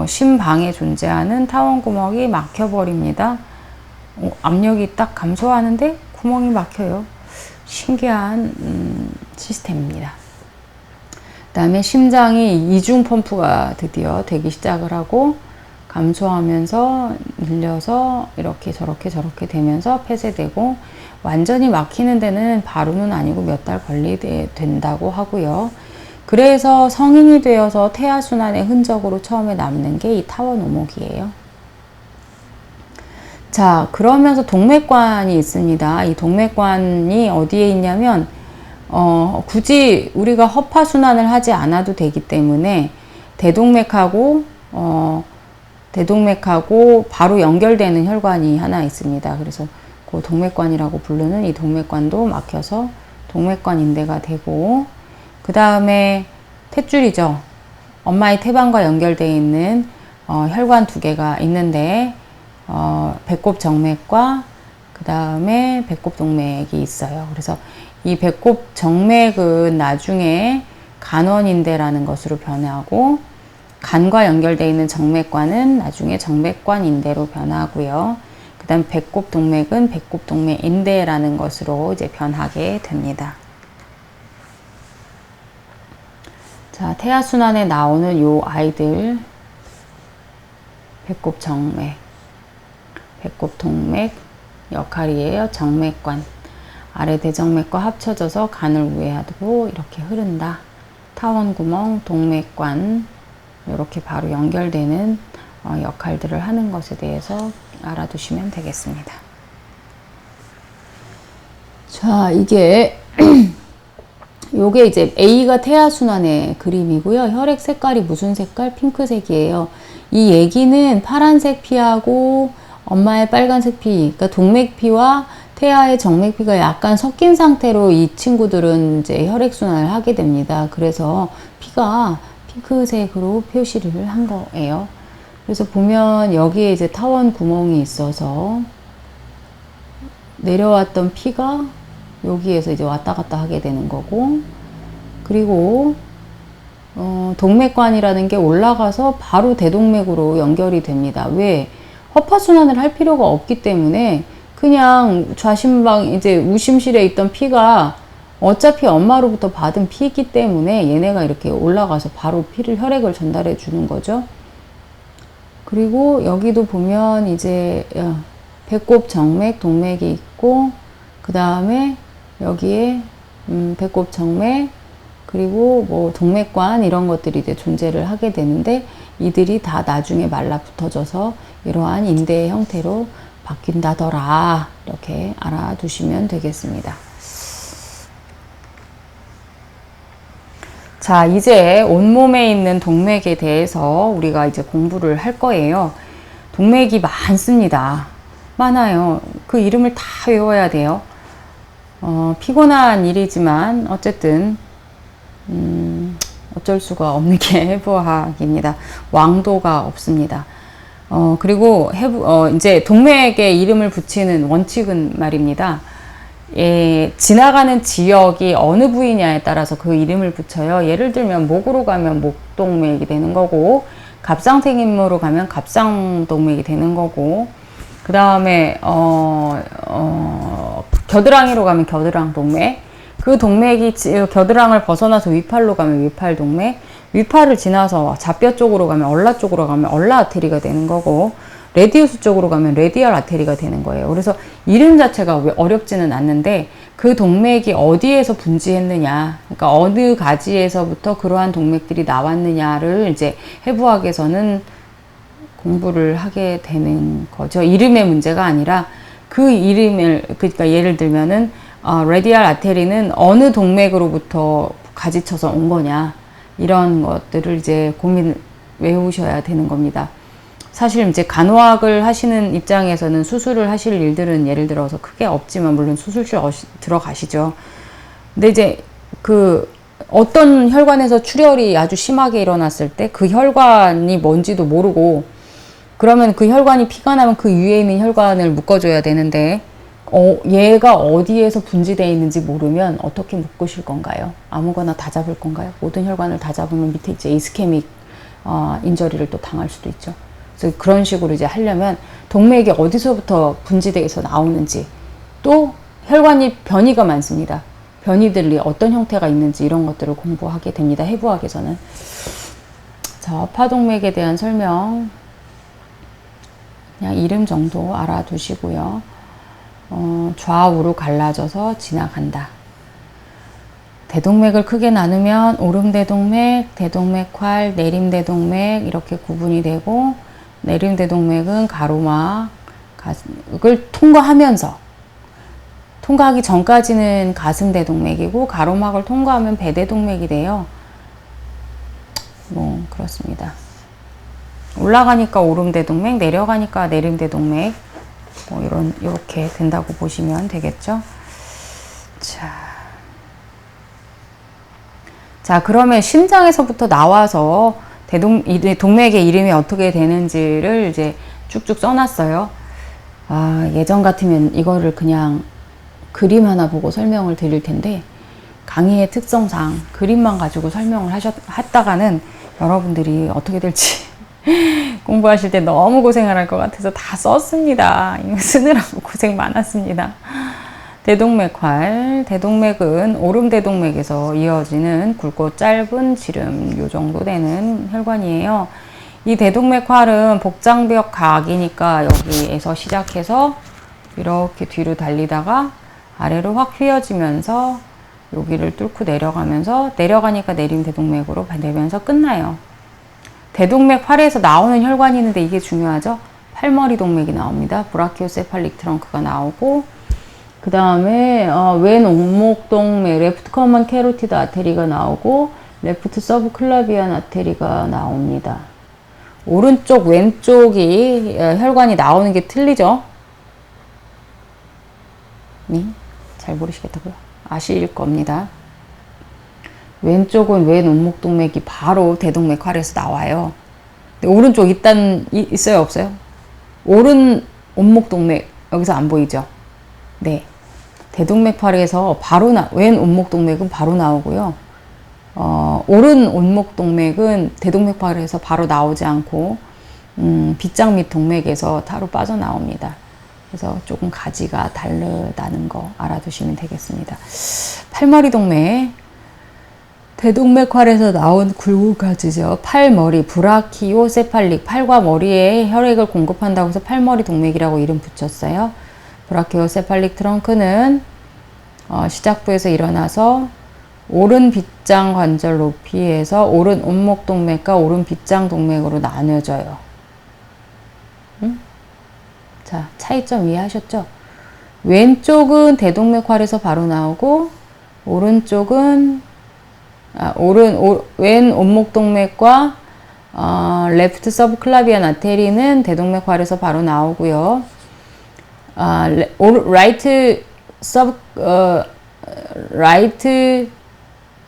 심방에 존재하는 타원 구멍이 막혀버립니다. 압력이 딱 감소하는데 구멍이 막혀요. 신기한 시스템입니다. 그 다음에 심장이 이중 펌프가 드디어 되기 시작을 하고 감소하면서 늘려서 이렇게 저렇게 되면서 폐쇄되고, 완전히 막히는 데는 바로는 아니고 몇 달 걸리된다고 하고요. 그래서 성인이 되어서 태아순환의 흔적으로 처음에 남는 게 이 타원 오목이에요. 자, 그러면서 동맥관이 있습니다. 이 동맥관이 어디에 있냐면 굳이 우리가 허파순환을 하지 않아도 되기 때문에 대동맥하고 바로 연결되는 혈관이 하나 있습니다. 그래서 그 동맥관이라고 부르는 이 동맥관도 막혀서 동맥관 인대가 되고, 그 다음에 탯줄이죠. 엄마의 태반과 연결되어 있는 혈관 2개가 있는데 배꼽 정맥과 그 다음에 배꼽 동맥이 있어요. 그래서 이 배꼽 정맥은 나중에 간원인대라는 것으로 변하고, 간과 연결되어 있는 정맥관은 나중에 정맥관인대로 변하고요. 그 다음 배꼽 동맥은 배꼽 동맥인대라는 것으로 이제 변하게 됩니다. 자, 태아순환에 나오는 요 아이들, 배꼽 정맥, 배꼽 동맥 역할이에요. 정맥관. 아래 대정맥과 합쳐져서 간을 우회하고 이렇게 흐른다. 타원구멍, 동맥관, 이렇게 바로 연결되는 역할들을 하는 것에 대해서 알아두시면 되겠습니다. 자, 요게 이제 A가 태아순환의 그림이고요. 혈액 색깔이 무슨 색깔? 핑크색이에요. 이 얘기는 파란색 피하고 엄마의 빨간색 피, 그러니까 동맥피와 태아의 정맥피가 약간 섞인 상태로 이 친구들은 이제 혈액순환을 하게 됩니다. 그래서 피가 핑크색으로 표시를 한 거예요. 그래서 보면 여기에 이제 타원 구멍이 있어서 내려왔던 피가 여기에서 이제 왔다 갔다 하게 되는 거고, 그리고 동맥관이라는 게 올라가서 바로 대동맥으로 연결이 됩니다. 왜? 허파순환을 할 필요가 없기 때문에 그냥 좌심방 이제 우심실에 있던 피가 어차피 엄마로부터 받은 피이기 때문에 얘네가 이렇게 올라가서 바로 혈액을 전달해 주는 거죠. 그리고 여기도 보면 이제 배꼽 정맥, 동맥이 있고, 그 다음에 여기에 배꼽 정맥, 그리고 뭐 동맥관 이런 것들이 이제 존재를 하게 되는데, 이들이 다 나중에 말라붙어져서 이러한 인대의 형태로 바뀐다더라. 이렇게 알아두시면 되겠습니다. 자, 이제 온몸에 있는 동맥에 대해서 우리가 이제 공부를 할 거예요. 동맥이 많습니다. 많아요. 그 이름을 다 외워야 돼요. 피곤한 일이지만 어쨌든 어쩔 수가 없는 게 해부학입니다. 왕도가 없습니다. 그리고 이제 동맥에 이름을 붙이는 원칙은 말입니다. 예, 지나가는 지역이 어느 부위냐에 따라서 그 이름을 붙여요. 예를 들면 목으로 가면 목동맥이 되는 거고, 갑상생임으로 가면 갑상동맥이 되는 거고, 그 다음에 겨드랑이로 가면 겨드랑동맥, 그 동맥이 겨드랑이를 벗어나서 위팔로 가면 위팔동맥, 위팔을 지나서 좌뼈 쪽으로 가면 얼라 쪽으로 가면 얼라 아테리가 되는 거고, 레디우스 쪽으로 가면 레디얼 아테리가 되는 거예요. 그래서 이름 자체가 어렵지는 않는데 그 동맥이 어디에서 분지했느냐, 그러니까 어느 가지에서부터 그러한 동맥들이 나왔느냐를 이제 해부학에서는 공부를 하게 되는 거죠. 이름의 문제가 아니라 그 이름을, 그러니까 예를 들면은 레디얼 아테리는 어느 동맥으로부터 가지쳐서 온 거냐, 이런 것들을 이제 외우셔야 되는 겁니다. 사실 이제 간호학을 하시는 입장에서는 수술을 하실 일들은 예를 들어서 크게 없지만, 물론 수술실 들어가시죠. 근데 이제 그 어떤 혈관에서 출혈이 아주 심하게 일어났을 때 그 혈관이 뭔지도 모르고, 그러면 그 혈관이 피가 나면 그 위에 있는 혈관을 묶어줘야 되는데 얘가 어디에서 분지되어 있는지 모르면 어떻게 묶으실 건가요? 아무거나 다 잡을 건가요? 모든 혈관을 다 잡으면 밑에 이제 이스케믹 인저리를 또 당할 수도 있죠. 그래서 그런 식으로 이제 하려면 동맥이 어디서부터 분지돼서 나오는지, 또 혈관이 변이가 많습니다. 변이들이 어떤 형태가 있는지 이런 것들을 공부하게 됩니다. 해부학에서는. 자, 파동맥에 대한 설명 그냥 이름 정도 알아두시고요. 좌우로 갈라져서 지나간다. 대동맥을 크게 나누면 오름대동맥, 대동맥활, 내림대동맥 이렇게 구분이 되고, 내림대동맥은 가로막을 통과하기 전까지는 가슴대동맥이고, 가로막을 통과하면 배대동맥이 돼요. 뭐 그렇습니다. 올라가니까 오름대동맥, 내려가니까 내림대동맥, 뭐 이렇게 된다고 보시면 되겠죠. 자, 그러면 심장에서부터 나와서 동맥의 이름이 어떻게 되는지를 이제 쭉쭉 써놨어요. 예전 같으면 이거를 그냥 그림 하나 보고 설명을 드릴 텐데, 강의의 특성상 그림만 가지고 설명을 했다가는 여러분들이 어떻게 될지 공부하실 때 너무 고생을 할 것 같아서 다 썼습니다. 이거 쓰느라고 고생 많았습니다. 대동맥활, 대동맥은 오름대동맥에서 이어지는 굵고 짧은 지름, 요 정도 되는 혈관이에요. 이 대동맥활은 복장벽 각이니까 여기에서 시작해서 이렇게 뒤로 달리다가 아래로 확 휘어지면서 여기를 뚫고 내려가니까 내림대동맥으로 되면서 끝나요. 대동맥활에서 나오는 혈관이 있는데 이게 중요하죠. 팔머리 동맥이 나옵니다. 브라키오세팔릭 트렁크가 나오고, 그 다음에 왼 옥목동맥, 레프트 커먼 캐로티드 아테리가 나오고, 레프트 서브클라비안 아테리가 나옵니다. 오른쪽 왼쪽이 혈관이 나오는 게 틀리죠. 잘 모르시겠다고요? 아실 겁니다. 왼쪽은 왼 옥목동맥이 바로 대동맥활에서 나와요. 근데 오른쪽 있어요, 없어요? 오른 옥목동맥 여기서 안 보이죠? 네. 대동맥활에서 왼 옥목동맥은 바로 나오고요. 오른 옥목동맥은 대동맥활에서 바로 나오지 않고 빗장 및 동맥에서 따로 빠져나옵니다. 그래서 조금 가지가 다르다는 거 알아두시면 되겠습니다. 팔머리 동맥, 대동맥활에서 나온 굵은 가지죠. 팔머리, 브라키오세팔릭, 팔과 머리에 혈액을 공급한다고 해서 팔머리 동맥이라고 이름 붙였어요. 브라키오세팔릭 트렁크는 시작부에서 일어나서 오른 빗장 관절 높이에서 오른 온목동맥과 오른 빗장 동맥으로 나뉘어져요. 자, 차이점 이해하셨죠? 왼쪽은 대동맥활에서 바로 나오고, 오른쪽은 왼 온목동맥과 레프트 서브클라비안 아테리는 대동맥활에서 바로 나오고요. 라이트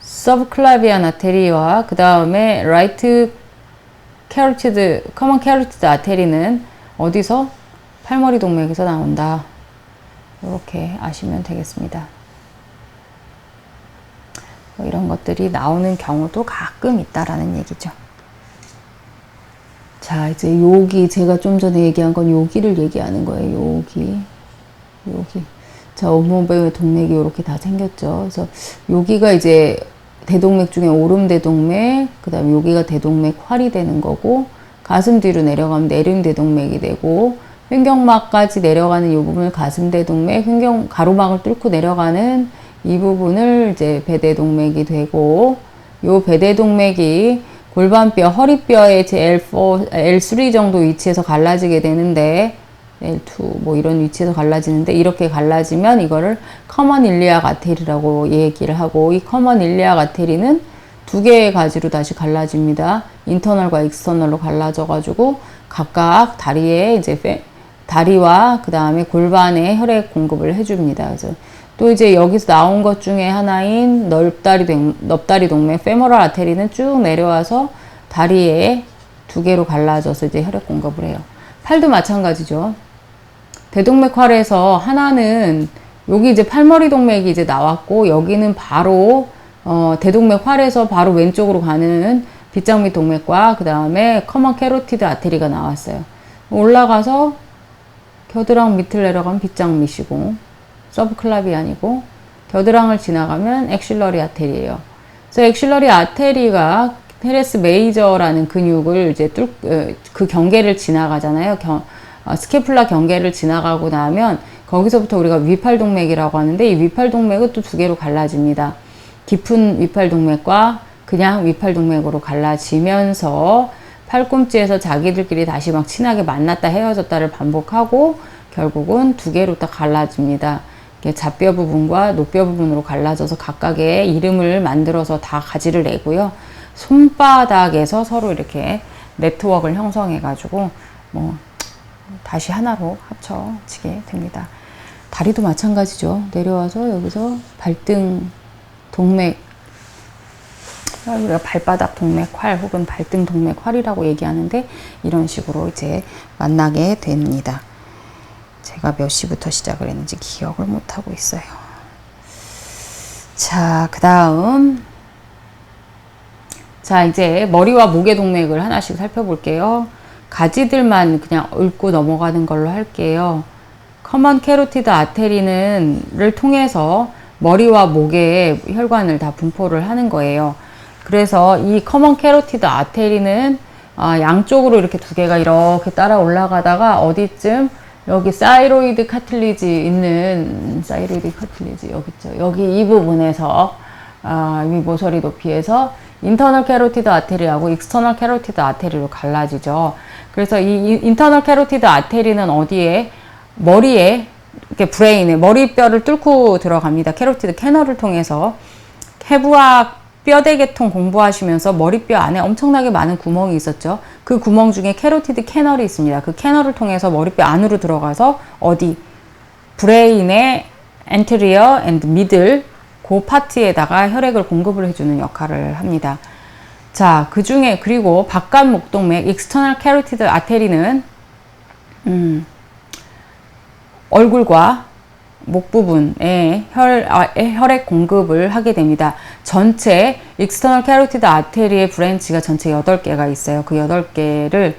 서브클라비안 아테리와 그 다음에 라이트 커먼 캐로티드 아테리는 어디서? 팔머리 동맥에서 나온다. 이렇게 아시면 되겠습니다. 이런 것들이 나오는 경우도 가끔 있다라는 얘기죠. 자, 이제 여기 제가 좀 전에 얘기한 건 여기를 얘기하는 거예요. 여기. 자, 온몸에 동맥이 이렇게 다 생겼죠. 그래서 여기가 이제 대동맥 중에 오름대동맥, 그 다음에 여기가 대동맥 활이 되는 거고, 가슴 뒤로 내려가면 내림대동맥이 되고, 횡격막까지 내려가는 이 부분을 가슴대동맥, 가로막을 뚫고 내려가는 이 부분을 이제 배대동맥이 되고, 요 배대동맥이 골반뼈, 허리뼈의 제 L4, L3 정도 위치에서 갈라지게 되는데, L2 뭐 이런 위치에서 갈라지는데, 이렇게 갈라지면 이거를 커먼 일리악 아테리라고 얘기를 하고, 이 커먼 일리악 아테리는 두 개의 가지로 다시 갈라집니다. 인터널과 익스터널로 갈라져가지고 각각 다리에 이제 다리와 그 다음에 골반에 혈액 공급을 해줍니다. 그래서 또 이제 여기서 나온 것 중에 하나인 넙다리 동맥 페모럴 아테리는 쭉 내려와서 다리에 두 개로 갈라져서 이제 혈액 공급을 해요. 팔도 마찬가지죠. 대동맥활에서 하나는 여기 이제 팔머리 동맥이 이제 나왔고, 여기는 바로 대동맥활에서 바로 왼쪽으로 가는 빗장밑 동맥과 그 다음에 커먼 캐로티드 아테리가 나왔어요. 올라가서 겨드랑 밑을 내려가면 빗장밑이고, 서브클라비안이고, 겨드랑을 지나가면 엑실러리 아테리예요. 그래서 엑실러리 아테리가 테레스 메이저라는 근육을 이제 그 경계를 지나가잖아요. 스케플라 경계를 지나가고 나면 거기서부터 우리가 위팔동맥이라고 하는데, 이 위팔동맥은 또 두 개로 갈라집니다. 깊은 위팔동맥과 그냥 위팔동맥으로 갈라지면서 팔꿈치에서 자기들끼리 다시 막 친하게 만났다 헤어졌다를 반복하고 결국은 두 개로 딱 갈라집니다. 잡뼈 부분과 노뼈 부분으로 갈라져서 각각의 이름을 만들어서 다 가지를 내고요. 손바닥에서 서로 이렇게 네트워크를 형성해 가지고 뭐 다시 하나로 합쳐지게 됩니다. 다리도 마찬가지죠. 내려와서 여기서 발등 동맥, 우리가 발바닥 동맥활 혹은 발등 동맥활이라고 얘기하는데, 이런 식으로 이제 만나게 됩니다. 제가 몇 시부터 시작을 했는지 기억을 못하고 있어요. 자, 그 다음. 자, 이제 머리와 목의 동맥을 하나씩 살펴볼게요. 가지들만 그냥 읊고 넘어가는 걸로 할게요. 커먼 캐로티드 아테리를 통해서 머리와 목에 혈관을 다 분포를 하는 거예요. 그래서 이 커먼 캐로티드 아테리는 양쪽으로 이렇게 두 개가 이렇게 따라 올라가다가 어디쯤 여기 사이로이드 카틸리지 있는 사이로이드 카틸리지 여기 있죠. 여기 이 부분에서 위모서리 높이에서 인터널 캐로티드 아테리하고 익스터널 캐로티드 아테리로 갈라지죠. 그래서 이 인터널 캐로티드 아테리는 어디에? 머리에, 이렇게 브레인에 머리뼈를 뚫고 들어갑니다. 캐로티드 캐널을 통해서. 해부학 뼈대계통 공부하시면서 머리뼈 안에 엄청나게 많은 구멍이 있었죠. 그 구멍 중에 캐로티드 캐널이 있습니다. 그 캐널을 통해서 머리뼈 안으로 들어가서 어디? 브레인의 anterior and middle 그 파트에다가 혈액을 공급을 해주는 역할을 합니다. 자, 그 중에 그리고 바깥 목동맥 external carotid artery는 얼굴과 목 부분에 혈액 공급을 하게 됩니다. 전체 external carotid artery의 브랜치가 전체 8개가 있어요. 그 8개를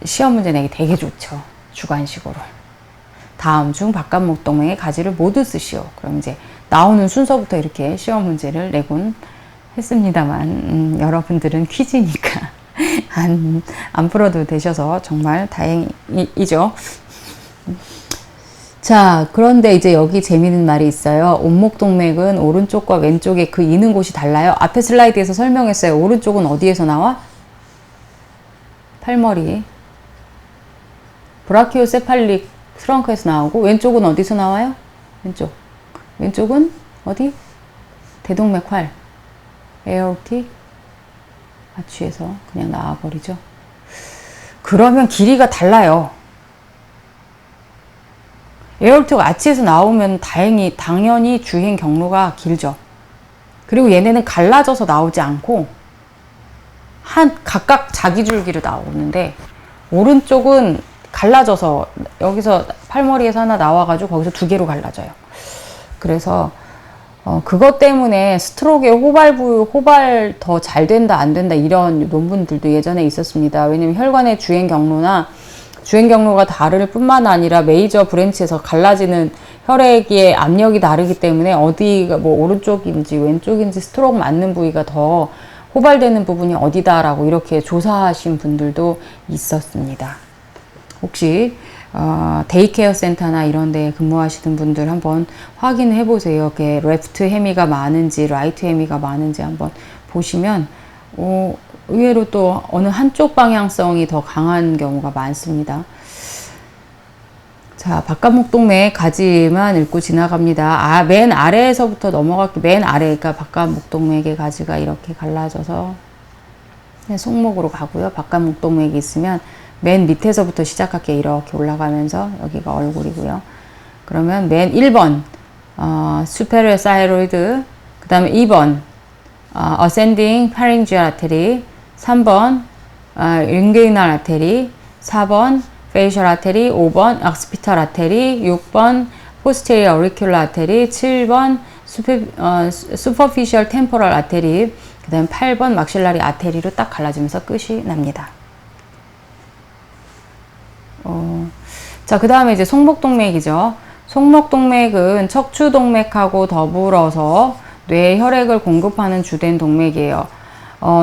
시험 문제 내기 되게 좋죠. 주관식으로. 다음 중 바깥 목동맥의 가지를 모두 쓰시오. 그럼 이제 나오는 순서부터 이렇게 시험 문제를 내곤 했습니다만 여러분들은 퀴즈니까 안 풀어도 되셔서 정말 다행이죠. 자, 그런데 이제 여기 재미있는 말이 있어요. 온목동맥은 오른쪽과 왼쪽에 그 있는 곳이 달라요. 앞에 슬라이드에서 설명했어요. 오른쪽은 어디에서 나와? 팔머리. 브라키오세팔릭 트렁크에서 나오고, 왼쪽은 어디서 나와요? 왼쪽. 왼쪽은 어디? 대동맥활. 에어티 아치에서 그냥 나와버리죠. 그러면 길이가 달라요. 에어티가 아치에서 나오면 당연히 주행 경로가 길죠. 그리고 얘네는 갈라져서 나오지 않고 각각 자기 줄기로 나오는데, 오른쪽은 갈라져서 여기서 팔머리에서 하나 나와가지고 거기서 두 개로 갈라져요. 그래서 그것 때문에 스트로크의 호발 더 잘 된다 안 된다 이런 논문들도 예전에 있었습니다. 왜냐면 혈관의 주행 경로가 다를 뿐만 아니라 메이저 브랜치에서 갈라지는 혈액의 압력이 다르기 때문에 어디가 뭐 오른쪽인지 왼쪽인지 스트로크 맞는 부위가 더 호발되는 부분이 어디다라고 이렇게 조사하신 분들도 있었습니다. 혹시 데이케어 센터나 이런 데 근무하시는 분들 한번 확인해 보세요. 이렇게 레프트 헤미가 많은지 라이트 헤미가 많은지 한번 보시면 의외로 또 어느 한쪽 방향성이 더 강한 경우가 많습니다. 자, 바깥목동맥 가지만 읽고 지나갑니다. 맨 아래에서부터 넘어갈게. 맨 아래, 그러니까 바깥목동맥의 가지가 이렇게 갈라져서 속목으로 가고요. 바깥목동맥이 있으면 맨 밑에서부터 시작할게요. 이렇게 올라가면서 여기가 얼굴이고요. 그러면 맨 1번 superior thyroid, 그 다음에 2번 ascending pharyngeal artery, 3번 inguinal artery, 4번 facial artery, 5번 occipital artery, 6번 posterior auricular artery, 7번 superficial temporal artery, 그 다음에 8번 maxillary artery로 딱 갈라지면서 끝이 납니다. 자, 그 다음에 이제 송목동맥이죠. 송목동맥은 척추동맥하고 더불어서 뇌에 혈액을 공급하는 주된 동맥이에요.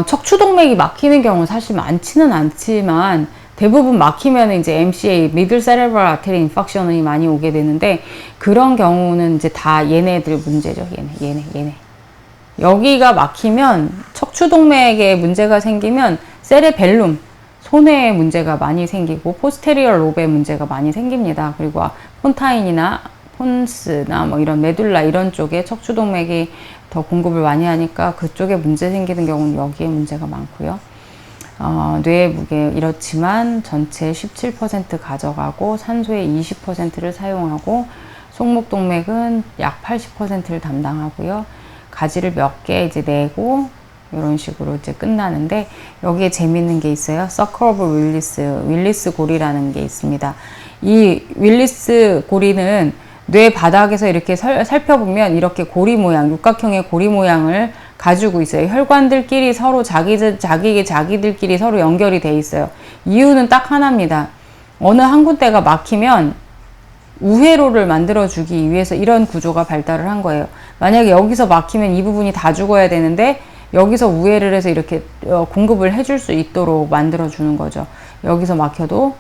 척추동맥이 막히는 경우 사실 많지는 않지만 대부분 막히면 이제 MCA, Middle Cerebral Artery Infarction이 많이 오게 되는데, 그런 경우는 이제 다 얘네들 문제죠. 얘네. 여기가 막히면 척추동맥에 문제가 생기면 세레벨룸, 손해에 문제가 많이 생기고 포스테리어 로브에 문제가 많이 생깁니다. 그리고 폰타인이나 폰스나 뭐 이런 메둘라 이런 쪽에 척추동맥이 더 공급을 많이 하니까 그쪽에 문제 생기는 경우는 여기에 문제가 많고요. 뇌의 무게 이렇지만 전체 17% 가져가고 산소의 20%를 사용하고, 송목동맥은 약 80%를 담당하고요. 가지를 몇 개 이제 내고 이런 식으로 이제 끝나는데, 여기에 재밌는 게 있어요. 서클 오브 윌리스 고리라는 게 있습니다. 이 윌리스 고리는 뇌 바닥에서 이렇게 살펴보면 이렇게 고리 모양, 육각형의 고리 모양을 가지고 있어요. 혈관들끼리 서로 자기들끼리 서로 연결이 돼 있어요. 이유는 딱 하나입니다. 어느 한 군데가 막히면 우회로를 만들어주기 위해서 이런 구조가 발달을 한 거예요. 만약에 여기서 막히면 이 부분이 다 죽어야 되는데 여기서 우회를 해서 이렇게 공급을 해줄 수 있도록 만들어주는 거죠. 여기서 막혀도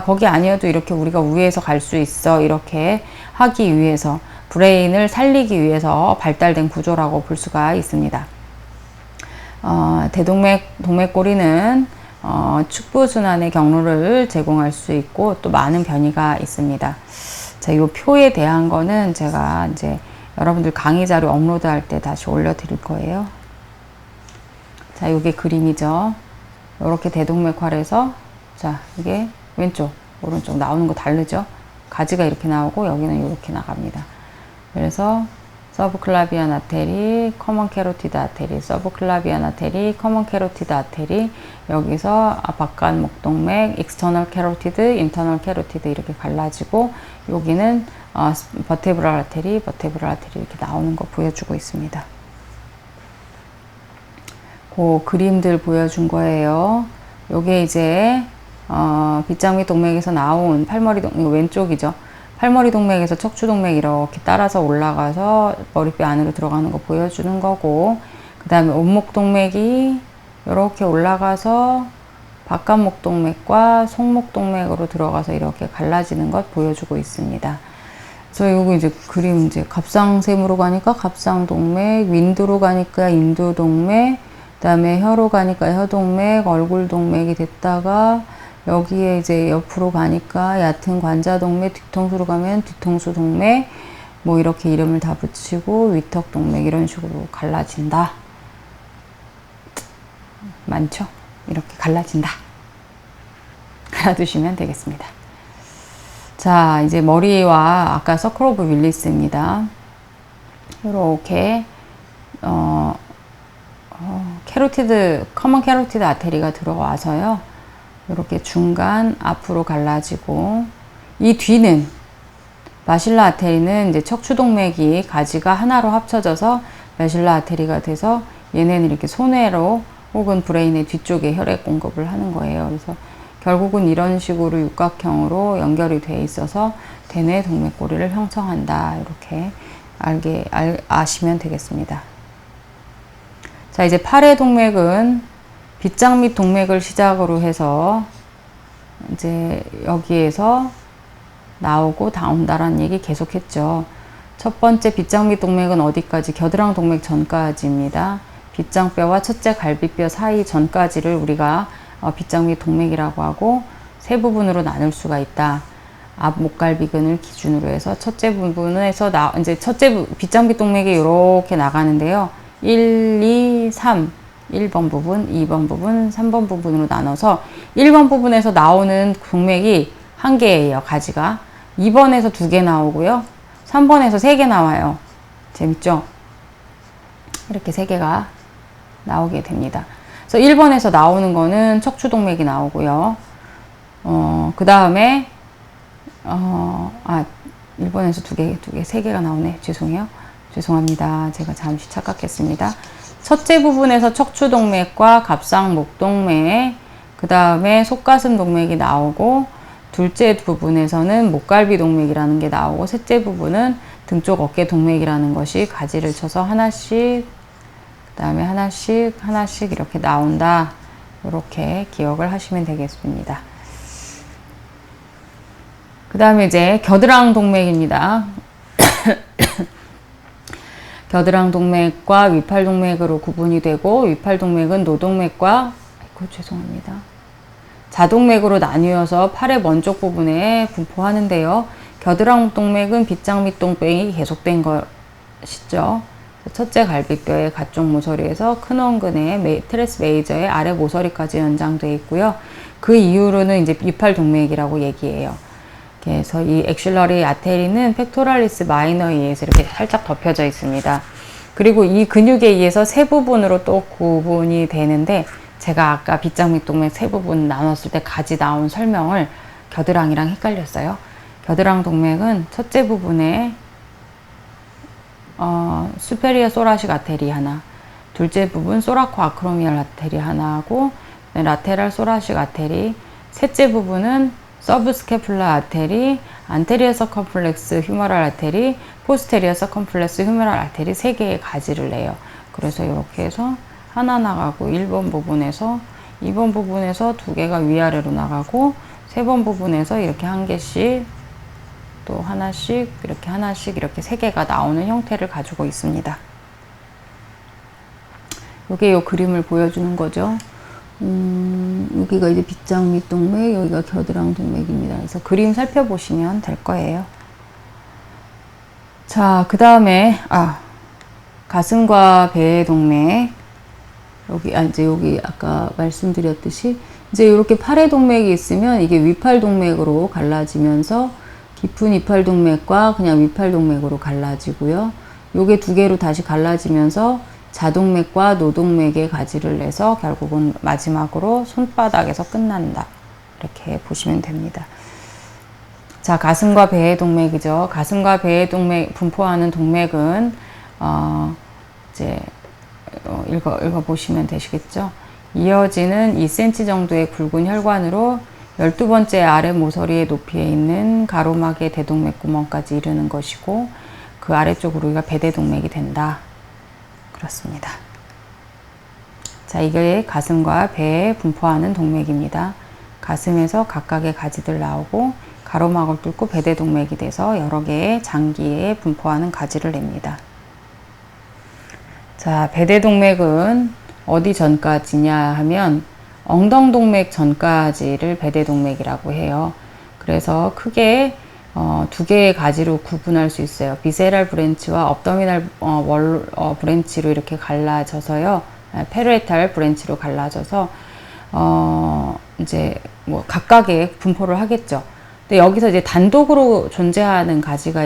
거기 아니어도 이렇게 우리가 우회해서 갈 수 있어, 이렇게 하기 위해서, 브레인을 살리기 위해서 발달된 구조라고 볼 수가 있습니다. 동맥고리는 축부순환의 경로를 제공할 수 있고 또 많은 변이가 있습니다. 자, 이 표에 대한 거는 제가 이제 여러분들 강의 자료 업로드할 때 다시 올려드릴 거예요. 자, 이게 그림이죠. 이렇게 대동맥활에서, 자, 이게 왼쪽, 오른쪽 나오는 거 다르죠? 가지가 이렇게 나오고 여기는 이렇게 나갑니다. 그래서 서브클라비안 아테리, 커먼 캐로티드 아테리, 서브클라비안 아테리, 커먼 캐로티드 아테리, 여기서 바깥 목동맥, 익스터널 캐로티드, 인터널 캐로티드 이렇게 갈라지고, 여기는 버테브랄 아테리 이렇게 나오는 거 보여주고 있습니다. 그 그림들 보여준 거예요. 요게 이제 빗장위 동맥에서 나온 팔머리 동맥, 왼쪽이죠. 팔머리 동맥에서 척추 동맥 이렇게 따라서 올라가서 머리뼈 안으로 들어가는 거 보여주는 거고, 그 다음에 온목 동맥이 이렇게 올라가서 바깥목 동맥과 속목 동맥으로 들어가서 이렇게 갈라지는 것 보여주고 있습니다. 그래서 요거 이제 그림 이제 갑상샘으로 가니까 갑상 동맥, 윈두로 가니까 인두 동맥, 그 다음에 혀로 가니까 혀동맥, 얼굴 동맥이 됐다가 여기에 이제 옆으로 가니까 얕은 관자동맥, 뒤통수로 가면 뒤통수 동맥, 뭐 이렇게 이름을 다 붙이고 위턱 동맥 이런 식으로 갈라진다. 많죠? 이렇게 갈라진다. 알아두시면 되겠습니다. 자, 이제 머리와 아까 서클 오브 윌리스입니다. 이렇게 커먼 캐로티드 아테리가 들어와서요. 이렇게 중간 앞으로 갈라지고, 이 뒤는 마실라 아테리는 이제 척추동맥이 가지가 하나로 합쳐져서 마실라 아테리가 돼서 얘네는 이렇게 손해로 혹은 브레인의 뒤쪽에 혈액 공급을 하는 거예요. 그래서 결국은 이런 식으로 육각형으로 연결이 돼 있어서 대뇌 동맥고리를 형성한다. 이렇게 아시면 되겠습니다. 자, 이제 팔의 동맥은 빗장 및 동맥을 시작으로 해서 이제 여기에서 나오고 나온다라는 얘기 계속했죠. 첫 번째 빗장 및 동맥은 어디까지? 겨드랑 동맥 전까지입니다. 빗장뼈와 첫째 갈비뼈 사이 전까지를 우리가 빗장 및 동맥이라고 하고 세 부분으로 나눌 수가 있다. 앞 목갈비근을 기준으로 해서 첫째 부분에서 이제 빗장 및 동맥이 이렇게 나가는데요. 1, 2, 3, 1번 부분, 2번 부분, 3번 부분으로 나눠서 1번 부분에서 나오는 동맥이 한 개예요, 가지가. 2번에서 2개 나오고요. 3번에서 3개 나와요. 재밌죠? 이렇게 3개가 나오게 됩니다. 그래서 1번에서 나오는 거는 척추동맥이 나오고요. 그 다음에 1번에서 3개가 나오네. 죄송합니다. 제가 잠시 착각했습니다. 첫째 부분에서 척추동맥과 갑상목동맥, 그 다음에 속가슴 동맥이 나오고, 둘째 부분에서는 목갈비 동맥이라는 게 나오고, 셋째 부분은 등쪽 어깨 동맥이라는 것이 가지를 쳐서 하나씩, 그 다음에 하나씩 이렇게 나온다. 이렇게 기억을 하시면 되겠습니다. 그 다음에 이제 겨드랑 동맥입니다. 겨드랑 동맥과 위팔 동맥으로 구분이 되고, 위팔 동맥은 노동맥과, 죄송합니다. 자동맥으로 나뉘어서 팔의 먼쪽 부분에 분포하는데요. 겨드랑 동맥은 빗장 및 동맥이 계속된 것이죠. 첫째 갈비뼈의 가쪽 모서리에서 큰 원근의 트레스 메이저의 아래 모서리까지 연장되어 있고요. 그 이후로는 이제 위팔 동맥이라고 얘기해요. 그래서 이 엑실러리 아테리는 팩토랄리스 마이너에 의해서 이렇게 살짝 덮여져 있습니다. 그리고 이 근육에 의해서 세 부분으로 또 구분이 되는데, 제가 아까 빗장 및 동맥 세 부분 나눴을 때 가지 나온 설명을 겨드랑이랑 헷갈렸어요. 겨드랑 동맥은 첫째 부분에 수페리어 소라식 아테리 하나, 둘째 부분 소라코 아크로미얼 아테리 하나 하고, 라테랄 소라식 아테리, 셋째 부분은 서브스케플라 아테리, 안테리어 서컴플렉스 휴머럴 아테리, 포스테리어 서컴플렉스 휴머럴 아테리 3개의 가지를 내요. 그래서 이렇게 해서 하나 나가고 1번 부분에서 2번 부분에서 2개가 위아래로 나가고 3번 부분에서 이렇게 한 개씩 또 하나씩 이렇게 3개가 나오는 형태를 가지고 있습니다. 이게 이 그림을 보여주는 거죠. 여기가 이제 빗장 및 동맥, 여기가 겨드랑 동맥입니다. 그래서 그림 살펴보시면 될 거예요. 자, 그 다음에 가슴과 배의 동맥. 이제 여기 아까 말씀드렸듯이 이제 이렇게 팔의 동맥이 있으면 이게 위팔 동맥으로 갈라지면서 깊은 위팔 동맥과 그냥 위팔 동맥으로 갈라지고요. 요게 2개로 다시 갈라지면서 자동맥과 노동맥의 가지를 내서 결국은 마지막으로 손바닥에서 끝난다. 이렇게 보시면 됩니다. 자, 가슴과 배의 동맥이죠. 가슴과 배의 동맥, 분포하는 동맥은, 이제, 읽어보시면 되시겠죠. 이어지는 2cm 정도의 굵은 혈관으로 12번째 아래 모서리의 높이에 있는 가로막의 대동맥 구멍까지 이르는 것이고, 그 아래쪽으로 우리가 배대동맥이 된다. 그렇습니다. 자, 이게 가슴과 배에 분포하는 동맥입니다. 가슴에서 각각의 가지들 나오고 가로막을 뚫고 배대동맥이 돼서 여러 개의 장기에 분포하는 가지를 냅니다. 자, 배대동맥은 어디 전까지냐 하면 엉덩동맥 전까지를 배대동맥이라고 해요. 그래서 크게 2개의 가지로 구분할 수 있어요. 비세랄 브랜치와 업더미널 브랜치로 이렇게 갈라져서요. 페르에탈 브랜치로 갈라져서 이제 뭐 각각의 분포를 하겠죠. 근데 여기서 이제 단독으로 존재하는 가지가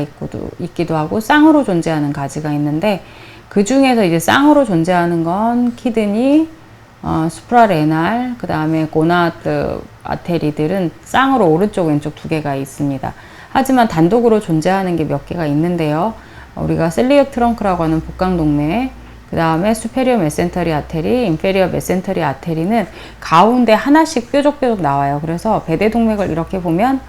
있기도 하고 쌍으로 존재하는 가지가 있는데, 그 중에서 이제 쌍으로 존재하는 건 키드니, 수프라레날, 그 다음에 고나드 아테리들은 쌍으로 오른쪽 왼쪽 두 개가 있습니다. 하지만 단독으로 존재하는 게 몇 개가 있는데요. 우리가 셀리악 트렁크라고 하는 복강동맥, 그 다음에 수페리어 메센터리 아테리, 인페리어 메센터리 아테리는 가운데 하나씩 뾰족뾰족 나와요. 그래서 배대동맥을 이렇게 보면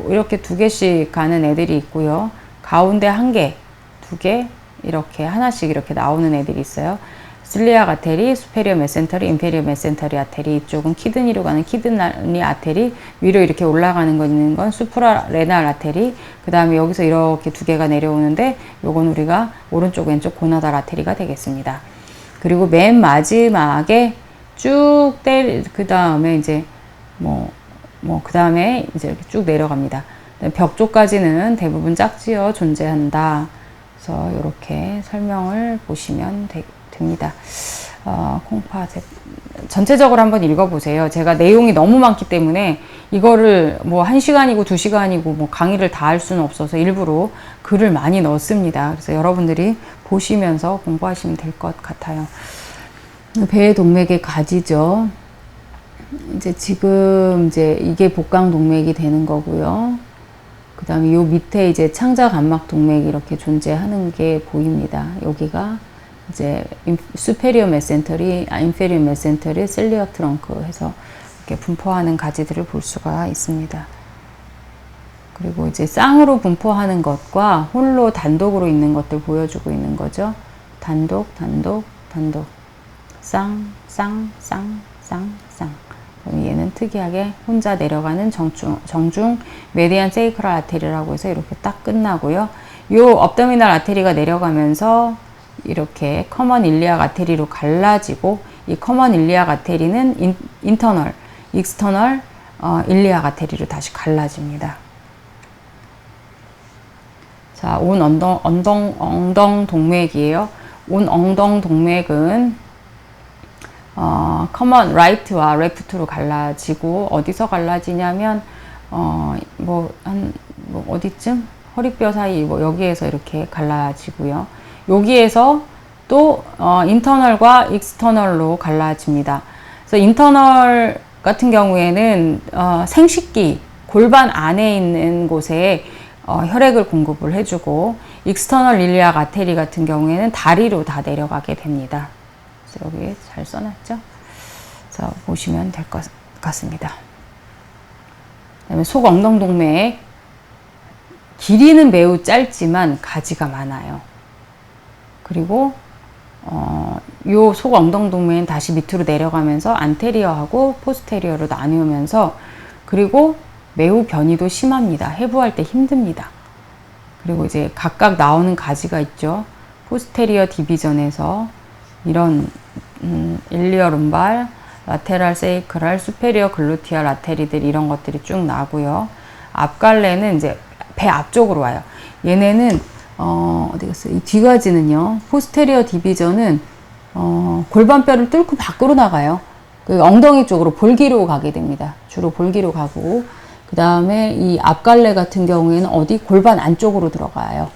이렇게 두 개씩 가는 애들이 있고요. 가운데 한 개, 두 개, 이렇게 하나씩 이렇게 나오는 애들이 있어요. 실리악 아테리, 수페리어 메센터리, 인페리어 메센터리 아테리, 이쪽은 키드니로 가는 키드니 아테리, 위로 이렇게 올라가는 거 있는 건 수프라레날 아테리, 그 다음에 여기서 이렇게 두 개가 내려오는데 요건 우리가 오른쪽 왼쪽 고나달 아테리가 되겠습니다. 그리고 맨 마지막에 쭉 그 다음에 이제 그 다음에 이제 이렇게 쭉 내려갑니다. 벽 쪽까지는 대부분 짝지어 존재한다. 그래서 이렇게 설명을 보시면 됩니다. 콩팥 전체적으로 한번 읽어보세요. 제가 내용이 너무 많기 때문에 이거를 뭐 1시간이고 2시간이고 뭐 강의를 다 할 수는 없어서 일부러 글을 많이 넣습니다. 그래서 여러분들이 보시면서 공부하시면 될 것 같아요. 배동맥의 가지죠. 이제 지금 이제 이게 복강동맥이 되는 거고요. 그 다음에 요 밑에 이제 창자간막동맥이 이렇게 존재하는 게 보입니다. 여기가 이제 수페리어 메센터리, 인페리어 메센터리, 셀리악 트렁크 해서 이렇게 분포하는 가지들을 볼 수가 있습니다. 그리고 이제 쌍으로 분포하는 것과 홀로 단독으로 있는 것들 보여주고 있는 거죠. 단독, 단독, 단독. 쌍, 쌍, 쌍, 쌍, 쌍. 얘는 특이하게 혼자 내려가는 정중 메디안 세이크럴 아테리라고 해서 이렇게 딱 끝나고요. 요 업도미널 아테리가 내려가면서 이렇게 커먼 일리악 아테리로 갈라지고, 이 커먼 일리악 아테리는 인터널, 익스터널 일리악 아테리로 다시 갈라집니다. 자, 온 엉덩 동맥이에요. 온 엉덩 동맥은 커먼 라이트와 레프트로 갈라지고, 어디서 갈라지냐면 어디쯤 허리뼈 사이 여기에서 이렇게 갈라지고요. 여기에서 또 인터널과 익스터널로 갈라집니다. 그래서 인터널 같은 경우에는 생식기 골반 안에 있는 곳에 혈액을 공급을 해주고, 익스터널 일리악 아테리 같은 경우에는 다리로 다 내려가게 됩니다. 그래서 여기 잘 써놨죠? 자, 보시면 될 것 같습니다. 그다음에 속엉덩동맥, 길이는 매우 짧지만 가지가 많아요. 그리고 요 속엉덩동맥은 다시 밑으로 내려가면서 안테리어하고 포스테리어로 나누면서, 그리고 매우 변이도 심합니다. 해부할 때 힘듭니다. 그리고 이제 각각 나오는 가지가 있죠. 포스테리어 디비전에서 이런 일리어 룸발, 라테랄 세이크랄, 수페리어 글루티얼 아테리들 이런 것들이 쭉 나고요. 앞갈래는 이제 배 앞쪽으로 와요. 얘네는 어디 갔어요? 이 뒤가지는요. 포스테리어 디비전은 골반뼈를 뚫고 밖으로 나가요. 그 엉덩이 쪽으로 볼기로 가게 됩니다. 주로 볼기로 가고, 그 다음에 이 앞갈래 같은 경우에는 어디 골반 안쪽으로 들어가요.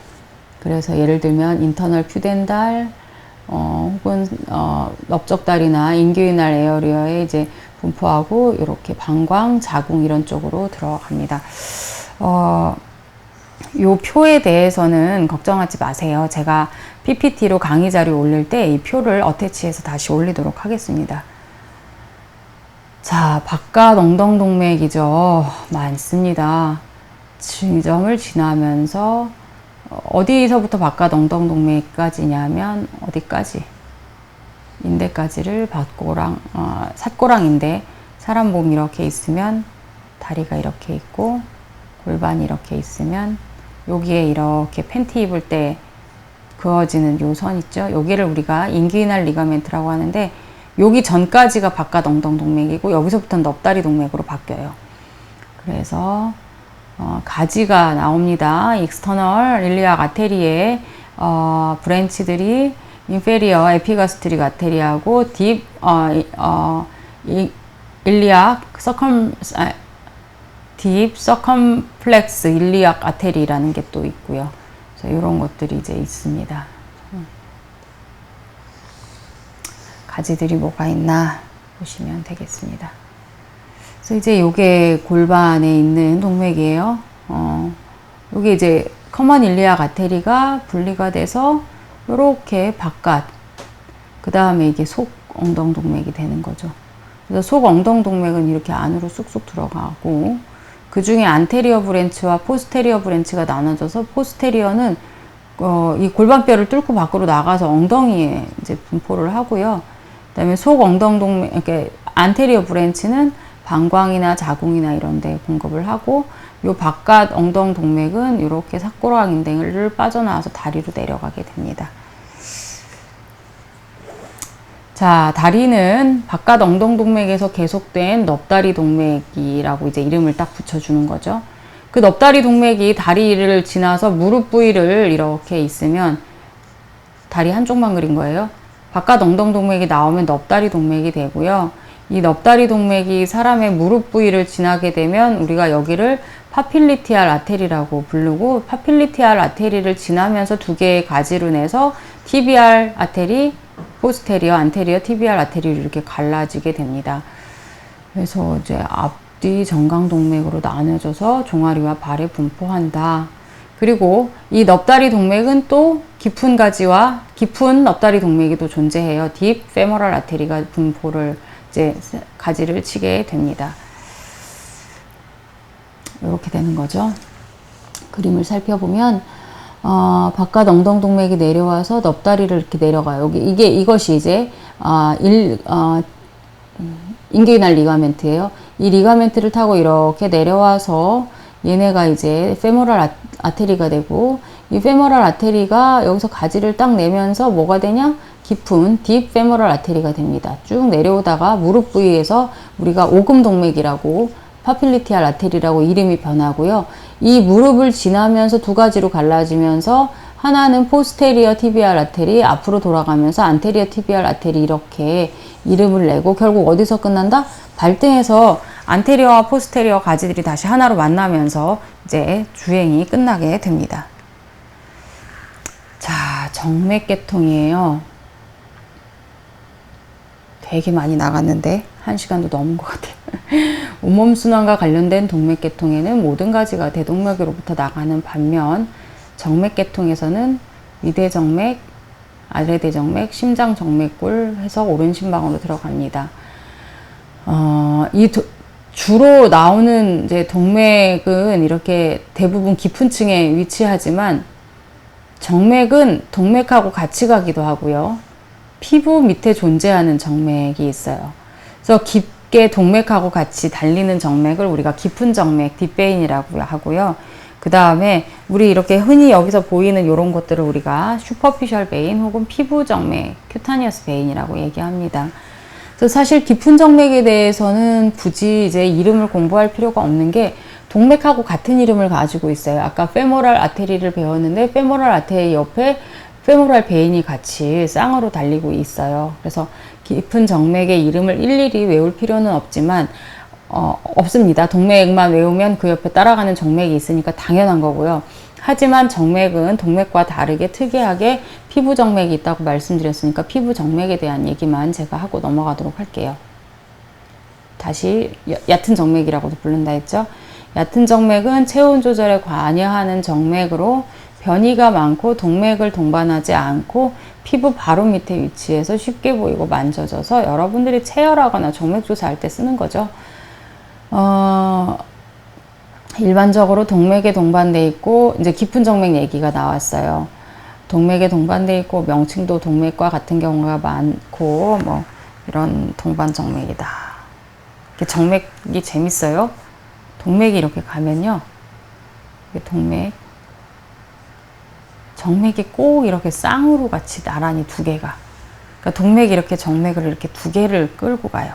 그래서 예를 들면 인터널 퓨덴달, 혹은 넓적다리나 인규이날 에어리어에 이제 분포하고, 이렇게 방광, 자궁 이런 쪽으로 들어갑니다. 요 표에 대해서는 걱정하지 마세요. 제가 PPT로 강의 자료 올릴 때 이 표를 어태치해서 다시 올리도록 하겠습니다. 자, 바깥 엉덩동맥이죠. 많습니다. 지점을 지나면서 어디서부터 바깥 엉덩동맥까지냐면 어디까지? 인대까지를 삿고랑인데, 사람 몸 이렇게 있으면 다리가 이렇게 있고 골반이 이렇게 있으면 여기에 이렇게 팬티 입을 때 그어지는 요 선 있죠. 여기를 우리가 인귀이날 리가멘트라고 하는데, 여기 전까지가 바깥 엉덩동맥이고 여기서부터는 넙다리 동맥으로 바뀌어요. 그래서 가지가 나옵니다. 익스터널 일리악 아테리에 브랜치들이 인페리어 에피가스트릭 아테리하고 딥 일리악 딥 서컴플렉스 일리악 아테리라는 게 또 있고요. 그래서 이런 것들이 이제 있습니다. 가지들이 뭐가 있나 보시면 되겠습니다. 그래서 이제 요게 골반에 있는 동맥이에요. 요게 이제 커먼 일리악 아테리가 분리가 돼서 요렇게 바깥, 그 다음에 이게 속 엉덩 동맥이 되는 거죠. 그래서 속 엉덩 동맥은 이렇게 안으로 쑥쑥 들어가고, 그 중에 안테리어 브랜치와 포스테리어 브랜치가 나눠져서, 포스테리어는 이 골반뼈를 뚫고 밖으로 나가서 엉덩이에 이제 분포를 하고요. 그 다음에 속 엉덩 동맥, 이렇게 안테리어 브랜치는 방광이나 자궁이나 이런 데 공급을 하고, 요 바깥 엉덩 동맥은 이렇게 삭골왕인대를 빠져나와서 다리로 내려가게 됩니다. 자, 다리는 바깥 엉덩 동맥에서 계속된 넙다리 동맥이라고 이제 이름을 딱 붙여주는 거죠. 그 넙다리 동맥이 다리를 지나서 무릎 부위를 이렇게 있으면, 다리 한쪽만 그린 거예요. 바깥 엉덩 동맥이 나오면 넙다리 동맥이 되고요. 이 넙다리 동맥이 사람의 무릎 부위를 지나게 되면 우리가 여기를 파필리티알 아테리라고 부르고, 파필리티알 아테리를 지나면서 두 개의 가지로 내서 티비알 아테리, 포스테리어, 안테리어, 티비알 아테리로 이렇게 갈라지게 됩니다. 그래서 이제 앞뒤 정강동맥으로 나눠져서 종아리와 발에 분포한다. 그리고 이 넙다리 동맥은 또 깊은 가지와 깊은 넙다리 동맥이 또 존재해요. 딥 페모럴 아테리가 분포를 이제 가지를 치게 됩니다. 이렇게 되는 거죠. 그림을 살펴보면 바깥 엉덩 동맥이 내려와서 넙다리를 이렇게 내려가요. 이것이 이제 인게이날 리가멘트예요. 이 리가멘트를 타고 이렇게 내려와서 얘네가 이제 페모럴 아테리가 되고, 이 페모럴 아테리가 여기서 가지를 딱 내면서 뭐가 되냐? 깊은 딥 페모럴 아테리가 됩니다. 쭉 내려오다가 무릎 부위에서 우리가 오금 동맥이라고, 파필리티알 아테리라고 이름이 변하고요. 이 무릎을 지나면서 두 가지로 갈라지면서, 하나는 포스테리어 티비알 아테리, 앞으로 돌아가면서 안테리어 티비알 아테리, 이렇게 이름을 내고 결국 어디서 끝난다? 발등에서 안테리어와 포스테리어 가지들이 다시 하나로 만나면서 이제 주행이 끝나게 됩니다. 자, 정맥계통이에요. 되게 많이 나갔는데 1시간도 넘은 것 같아요. 온몸 순환과 관련된 동맥계통에는 모든 가지가 대동맥으로부터 나가는 반면, 정맥계통에서는 위대정맥, 아래대정맥, 심장정맥골 해서 오른심방으로 들어갑니다. 주로 나오는 이제 동맥은 이렇게 대부분 깊은 층에 위치하지만, 정맥은 동맥하고 같이 가기도 하고요. 피부 밑에 존재하는 정맥이 있어요. 그래서 깊게 동맥하고 같이 달리는 정맥을 우리가 깊은 정맥, 딥베인이라고 하고요. 그 다음에 우리 이렇게 흔히 여기서 보이는 이런 것들을 우리가 슈퍼피셜 베인 혹은 피부 정맥, 큐타니어스 베인이라고 얘기합니다. 그래서 사실 깊은 정맥에 대해서는 굳이 이제 이름을 공부할 필요가 없는 게, 동맥하고 같은 이름을 가지고 있어요. 아까 페모럴 아테리를 배웠는데, 페모럴 아테리 옆에 페모럴 베인이 같이 쌍으로 달리고 있어요. 그래서 깊은 정맥의 이름을 일일이 외울 필요는 없지만, 없습니다. 동맥만 외우면 그 옆에 따라가는 정맥이 있으니까 당연한 거고요. 하지만 정맥은 동맥과 다르게 특이하게 피부 정맥이 있다고 말씀드렸으니까 피부 정맥에 대한 얘기만 제가 하고 넘어가도록 할게요. 다시 얕은 정맥이라고도 부른다 했죠. 얕은 정맥은 체온 조절에 관여하는 정맥으로 변이가 많고 동맥을 동반하지 않고 피부 바로 밑에 위치해서 쉽게 보이고 만져져서 여러분들이 체열하거나 정맥 조사할 때 쓰는 거죠. 일반적으로 동맥에 동반돼 있고, 이제 깊은 정맥 얘기가 나왔어요. 동맥에 동반돼 있고 명칭도 동맥과 같은 경우가 많고, 뭐 이런 동반 정맥이다. 정맥이 재밌어요. 동맥이 이렇게 가면요, 정맥이 꼭 이렇게 쌍으로 같이 나란히 두 개가, 그러니까 동맥이 이렇게 정맥을 이렇게 두 개를 끌고 가요.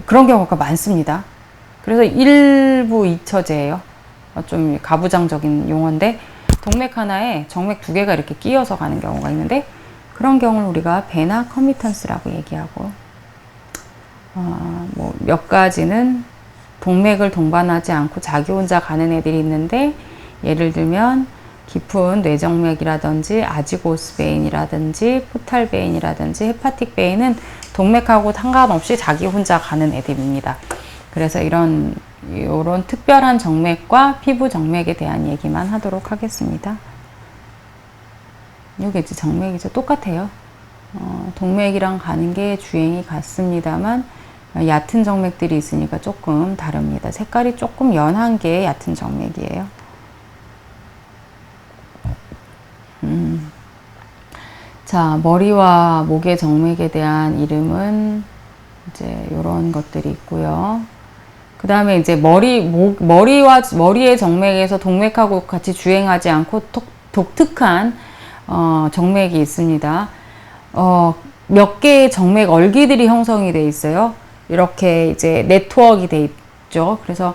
그런 경우가 많습니다. 그래서 일부 이처제예요. 좀 가부장적인 용어인데, 동맥 하나에 정맥 두 개가 이렇게 끼어서 가는 경우가 있는데, 그런 경우를 우리가 베나 커미턴스라고 얘기하고, 뭐 몇 가지는 동맥을 동반하지 않고 자기 혼자 가는 애들이 있는데, 예를 들면 깊은 뇌정맥이라든지 아지고스 베인이라든지 포탈 베인이라든지 헤파틱 베인은 동맥하고 상관없이 자기 혼자 가는 애들입니다. 그래서 이런 특별한 정맥과 피부 정맥에 대한 얘기만 하도록 하겠습니다. 이게 이제 정맥이죠. 똑같아요. 동맥이랑 가는 게 주행이 같습니다만 얕은 정맥들이 있으니까 조금 다릅니다. 색깔이 조금 연한 게 얕은 정맥이에요. 자, 머리와 목의 정맥에 대한 이름은 이제 이런 것들이 있고요. 그 다음에 이제 머리의 정맥에서 동맥하고 같이 주행하지 않고 독특한 정맥이 있습니다. 몇 개의 정맥 얼기들이 형성이 돼 있어요. 이렇게 이제 네트워크가 돼 있죠. 그래서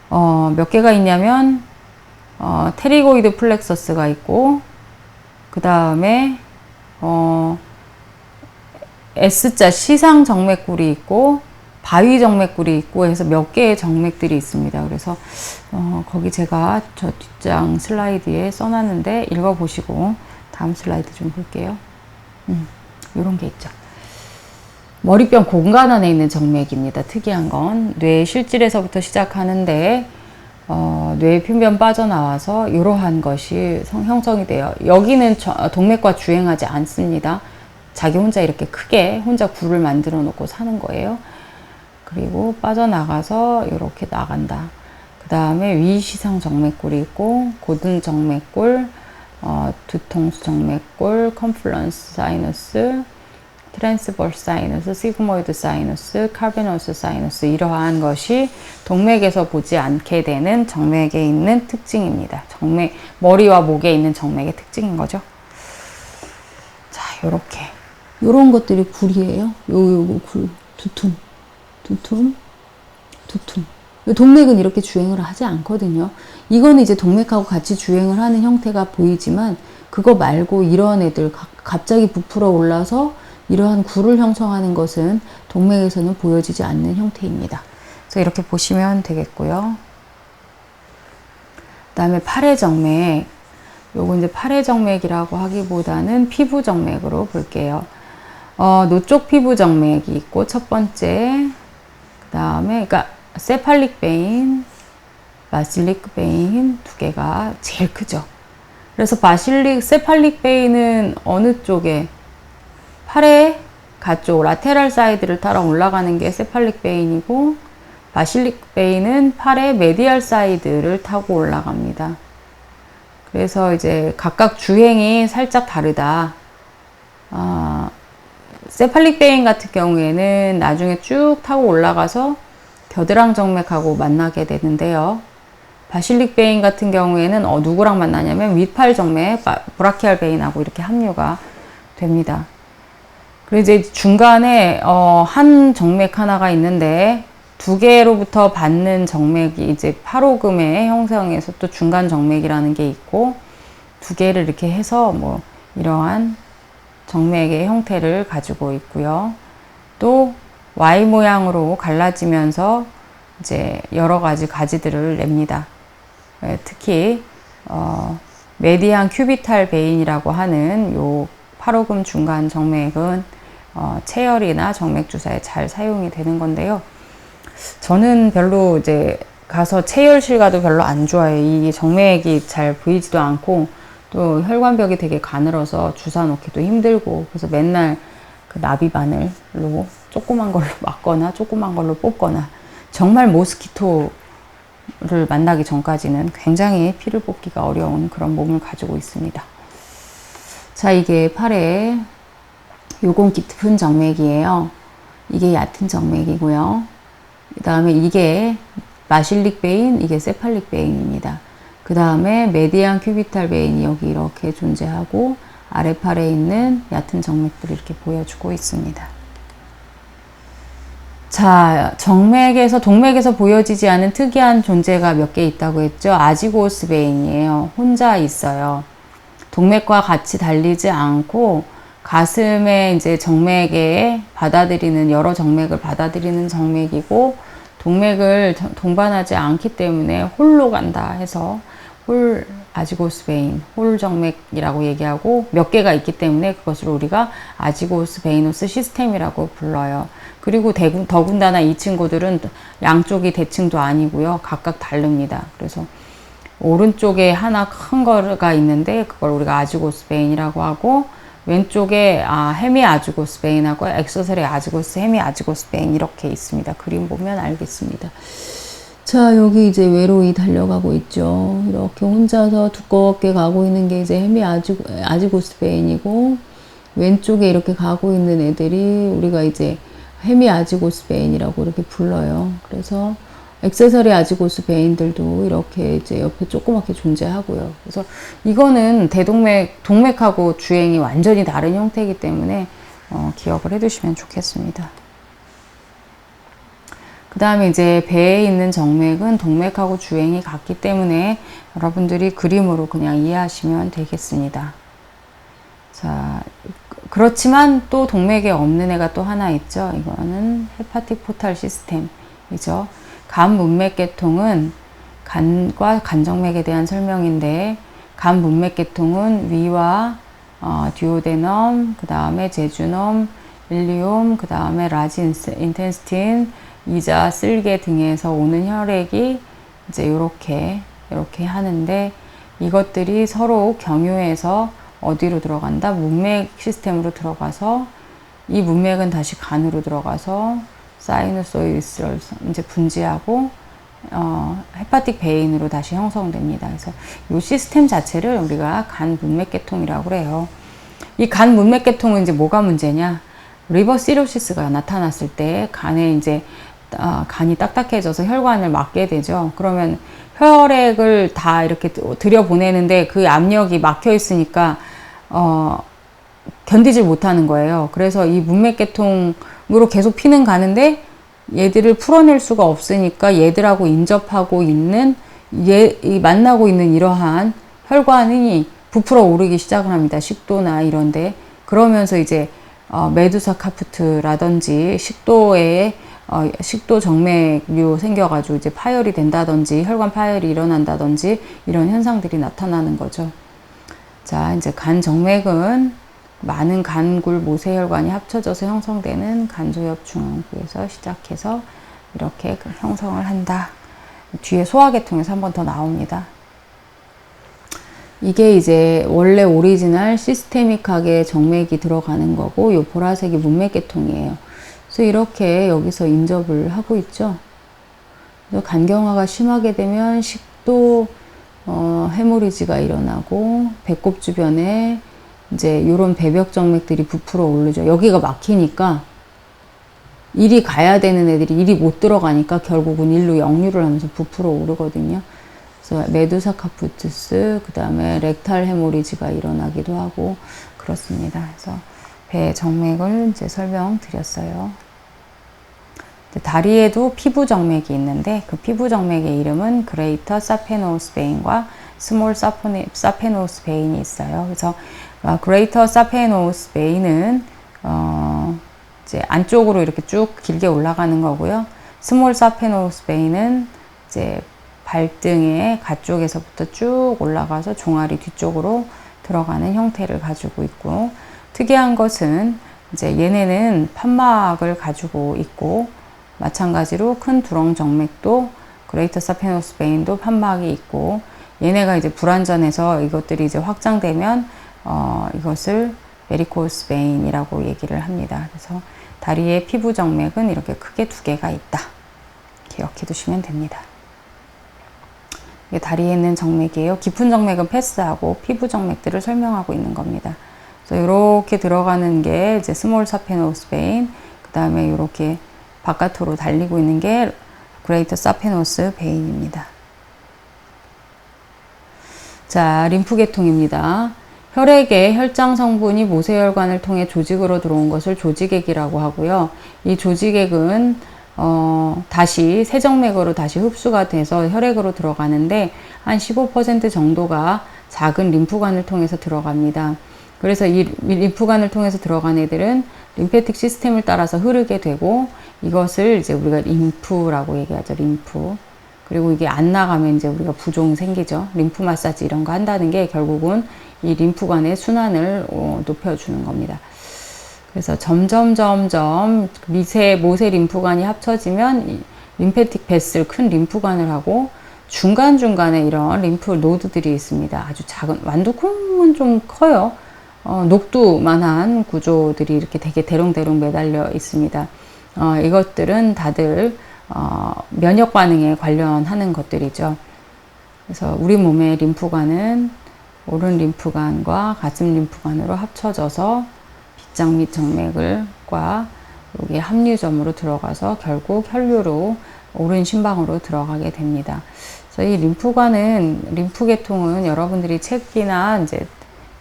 몇 개가 있냐면 테리고이드 플렉서스가 있고, 그 다음에 S자 시상 정맥골이 있고 바위 정맥골이 있고 해서 몇 개의 정맥들이 있습니다. 그래서 거기 제가 저 뒷장 슬라이드에 써놨는데 읽어보시고 다음 슬라이드 좀 볼게요. 이런 게 있죠. 머리뼈 공간 안에 있는 정맥입니다. 특이한 건 뇌 실질에서부터 시작하는데 뇌 표면 빠져나와서 이러한 것이 형성이 돼요. 여기는 동맥과 주행하지 않습니다. 자기 혼자 이렇게 크게 혼자 굴을 만들어 놓고 사는 거예요. 그리고 빠져나가서 이렇게 나간다. 그 다음에 위시상 정맥골이 있고 고든 정맥골, 두통수 정맥골, 컨플런스 사이너스, 트랜스버스 사이너스, 시그모이드 사이너스, 카베너스 사이너스, 이러한 것이 동맥에서 보지 않게 되는 정맥에 있는 특징입니다. 머리와 목에 있는 정맥의 특징인 거죠. 자, 요런 것들이 굴이에요. 요거 굴, 두툼. 동맥은 이렇게 주행을 하지 않거든요. 이거는 이제 동맥하고 같이 주행을 하는 형태가 보이지만 그거 말고 이런 애들 갑자기 부풀어 올라서 이러한 굴을 형성하는 것은 동맥에서는 보여지지 않는 형태입니다. 그래서 이렇게 보시면 되겠고요. 그 다음에 팔의 정맥. 요거 이제 팔의 정맥이라고 하기보다는 피부 정맥으로 볼게요. 노쪽 피부 정맥이 있고, 첫 번째. 그 다음에, 그러니까, 세팔릭 베인, 바실릭 베인 두 개가 제일 크죠. 그래서 세팔릭 베인은 어느 쪽에? 팔의 가쪽, 라테랄 사이드를 따라 올라가는 게 세팔릭 베인이고, 바실릭 베인은 팔의 메디알 사이드를 타고 올라갑니다. 그래서 이제 각각 주행이 살짝 다르다. 세팔릭 베인 같은 경우에는 나중에 쭉 타고 올라가서 겨드랑 정맥하고 만나게 되는데요. 바실릭 베인 같은 경우에는 누구랑 만나냐면 윗팔 정맥, 브라키알 베인하고 이렇게 합류가 됩니다. 그리고 이제 중간에 한 정맥 하나가 있는데 두 개로부터 받는 정맥이 이제 팔오금의 형성에서 또 중간 정맥이라는 게 있고, 두 개를 이렇게 해서 뭐 이러한 정맥의 형태를 가지고 있고요. 또 Y 모양으로 갈라지면서 이제 여러 가지 가지들을 냅니다. 특히 메디안 큐비탈 베인이라고 하는 요 팔오금 중간 정맥은 체열이나 정맥 주사에 잘 사용이 되는 건데요. 저는 별로 이제 가서 체열실과도 별로 안 좋아해요. 이 정맥이 잘 보이지도 않고 또 혈관벽이 되게 가늘어서 주사 놓기도 힘들고, 그래서 맨날 그 나비 바늘로 조그만 걸로 막거나 조그만 걸로 뽑거나, 정말 모스키토를 만나기 전까지는 굉장히 피를 뽑기가 어려운 그런 몸을 가지고 있습니다. 자, 이게 팔에 요건 깊은 정맥이에요. 이게 얕은 정맥이고요. 그 다음에 이게 바실릭 베인, 이게 세팔릭 베인입니다. 그 다음에 메디안 큐비탈 베인이 여기 이렇게 존재하고, 아래팔에 있는 얕은 정맥들을 이렇게 보여주고 있습니다. 자, 동맥에서 보여지지 않은 특이한 존재가 몇 개 있다고 했죠. 아지고스 베인이에요. 혼자 있어요. 동맥과 같이 달리지 않고 가슴에 이제 정맥에 여러 정맥을 받아들이는 정맥이고, 동맥을 동반하지 않기 때문에 홀로 간다 해서 홀 아지고스 베인, 홀 정맥이라고 얘기하고 몇 개가 있기 때문에 그것을 우리가 아지고스 베이노스 시스템이라고 불러요. 그리고 더군다나 이 친구들은 양쪽이 대칭도 아니고요. 각각 다릅니다. 그래서 오른쪽에 하나 큰 거가 있는데 그걸 우리가 아지고스 베인이라고 하고, 왼쪽에 헤미 아지고스 베인하고 액세서리 아지고스, 헤미 아지고스 베인 이렇게 있습니다. 그림 보면 알겠습니다. 자, 여기 이제 외로이 달려가고 있죠. 이렇게 혼자서 두껍게 가고 있는 게 이제 헤미 아지고스 베인이고, 왼쪽에 이렇게 가고 있는 애들이 우리가 이제 헤미 아지고스 베인이라고 이렇게 불러요. 그래서 액세서리 아지고스 베인들도 이렇게 이제 옆에 조그맣게 존재하고요. 그래서 이거는 동맥하고 주행이 완전히 다른 형태이기 때문에 기억을 해두시면 좋겠습니다. 그 다음에 이제 배에 있는 정맥은 동맥하고 주행이 같기 때문에 여러분들이 그림으로 그냥 이해하시면 되겠습니다. 자, 그렇지만 또 동맥에 없는 애가 또 하나 있죠. 이거는 헤파틱 포탈 시스템이죠. 간 문맥계통은 간과 간정맥에 대한 설명인데, 간 문맥계통은 위와 듀오데넘, 그 다음에 제주넘, 일리움, 그 다음에 라지 인텐스틴, 이자, 쓸개 등에서 오는 혈액이 이제 이렇게 하는데, 이것들이 서로 경유해서 어디로 들어간다? 문맥 시스템으로 들어가서, 이 문맥은 다시 간으로 들어가서 사이누소이드스를 이제 분지하고 헤파틱 베인으로 다시 형성됩니다. 그래서 이 시스템 자체를 우리가 간 문맥계통이라고 해요. 이 간 문맥계통은 이제 뭐가 문제냐? 리버 시로시스가 나타났을 때 간에 이제 간이 딱딱해져서 혈관을 막게 되죠. 그러면 혈액을 다 이렇게 들여보내는데 그 압력이 막혀 있으니까 견디질 못하는 거예요. 그래서 이 문맥계통으로 계속 피는 가는데 얘들을 풀어낼 수가 없으니까 얘들하고 인접하고 있는 만나고 있는 이러한 혈관이 부풀어 오르기 시작을 합니다. 식도나 이런데. 그러면서 이제 메두사 카프트라든지 식도 정맥류 생겨가지고 이제 파열이 된다든지 혈관 파열이 일어난다든지 이런 현상들이 나타나는 거죠. 자, 이제 간 정맥은 많은 간굴 모세혈관이 합쳐져서 형성되는 간소엽 중앙부에서 시작해서 이렇게 형성을 한다. 뒤에 소화계통에서 한 번 더 나옵니다. 이게 이제 원래 오리지널 시스테믹하게 정맥이 들어가는 거고, 요 보라색이 문맥계통이에요. 그래서 이렇게 여기서 인접을 하고 있죠. 그래서 간경화가 심하게 되면 식도 헤모리지가 일어나고, 배꼽 주변에 이제 요런 배벽 정맥들이 부풀어 오르죠. 여기가 막히니까 이리 가야 되는 애들이 이리 못 들어가니까 결국은 일로 역류를 하면서 부풀어 오르거든요. 그래서 메두사 카프투스, 그 다음에 렉탈 헤모리지가 일어나기도 하고 그렇습니다. 그래서 배 정맥을 이제 설명드렸어요. 다리에도 피부 정맥이 있는데 그 피부 정맥의 이름은 그레이터 사페노우스 베인과 스몰 사페노우스 베인이 있어요. 그래서 그레이터 사페노우스 베인은 이제 안쪽으로 이렇게 쭉 길게 올라가는 거고요. 스몰 사페노우스 베인은 이제 발등의 가쪽에서부터 쭉 올라가서 종아리 뒤쪽으로 들어가는 형태를 가지고 있고, 특이한 것은 이제 얘네는 판막을 가지고 있고, 마찬가지로 큰 두렁 정맥도 그레이터 사페노우스 베인도 판막이 있고, 얘네가 이제 불완전해서 이것들이 이제 확장되면 이것을 베리코스 베인이라고 얘기를 합니다. 그래서 다리의 피부 정맥은 이렇게 크게 두 개가 있다. 기억해 두시면 됩니다. 이게 다리에 있는 정맥이에요. 깊은 정맥은 패스하고 피부 정맥들을 설명하고 있는 겁니다. 그래서 이렇게 들어가는 게 이제 스몰 사페노우스 베인, 그 다음에 이렇게 바깥으로 달리고 있는 게 그레이터 사페노우스 베인입니다. 자, 림프계통입니다. 혈액의 혈장 성분이 모세혈관을 통해 조직으로 들어온 것을 조직액이라고 하고요. 이 조직액은 다시 세정맥으로 다시 흡수가 돼서 혈액으로 들어가는데 한 15% 정도가 작은 림프관을 통해서 들어갑니다. 그래서 이 림프관을 통해서 들어간 애들은 림페틱 시스템을 따라서 흐르게 되고, 이것을 이제 우리가 림프라고 얘기하죠. 림프. 그리고 이게 안 나가면 이제 우리가 부종 생기죠. 림프 마사지 이런 거 한다는 게 결국은 이 림프관의 순환을 높여주는 겁니다. 그래서 점점 모세 림프관이 합쳐지면 림페틱 베슬, 큰 림프관을 하고 중간중간에 이런 림프 노드들이 있습니다. 아주 작은, 완두콩은 좀 커요. 녹두만한 구조들이 이렇게 되게 대롱대롱 매달려 있습니다. 이것들은 다들 면역 반응에 관련하는 것들이죠. 그래서 우리 몸의 림프관은 오른 림프관과 가슴 림프관으로 합쳐져서 빗장 및 정맥과 여기 합류점으로 들어가서 결국 혈류로 오른 심방으로 들어가게 됩니다. 그래서 이 림프계통은 여러분들이 책이나 이제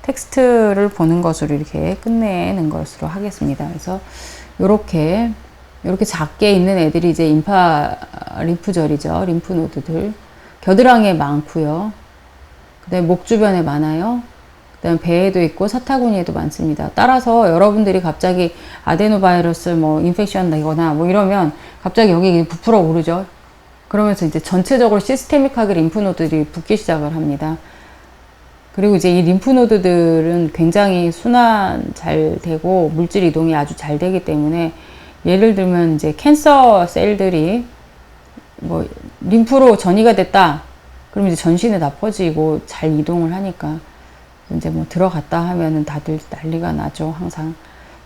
텍스트를 보는 것으로 이렇게 끝내는 것으로 하겠습니다. 그래서 이렇게 작게 있는 애들이 이제 림프절이죠. 림프노드들. 겨드랑이에 많고요. 그 다음에 목 주변에 많아요. 그 다음에 배에도 있고 사타구니에도 많습니다. 따라서 여러분들이 갑자기 아데노바이러스 인펙션 나거나 이러면 갑자기 여기 부풀어 오르죠. 그러면서 이제 전체적으로 시스테믹하게 림프노드들이 붓기 시작을 합니다. 그리고 이제 이 림프노드들은 굉장히 순환 잘 되고 물질 이동이 아주 잘 되기 때문에 예를 들면 이제 캔서 셀들이 림프로 전이가 됐다. 그럼 이제 전신에 다 퍼지고 잘 이동을 하니까 이제 들어갔다 하면은 다들 난리가 나죠, 항상.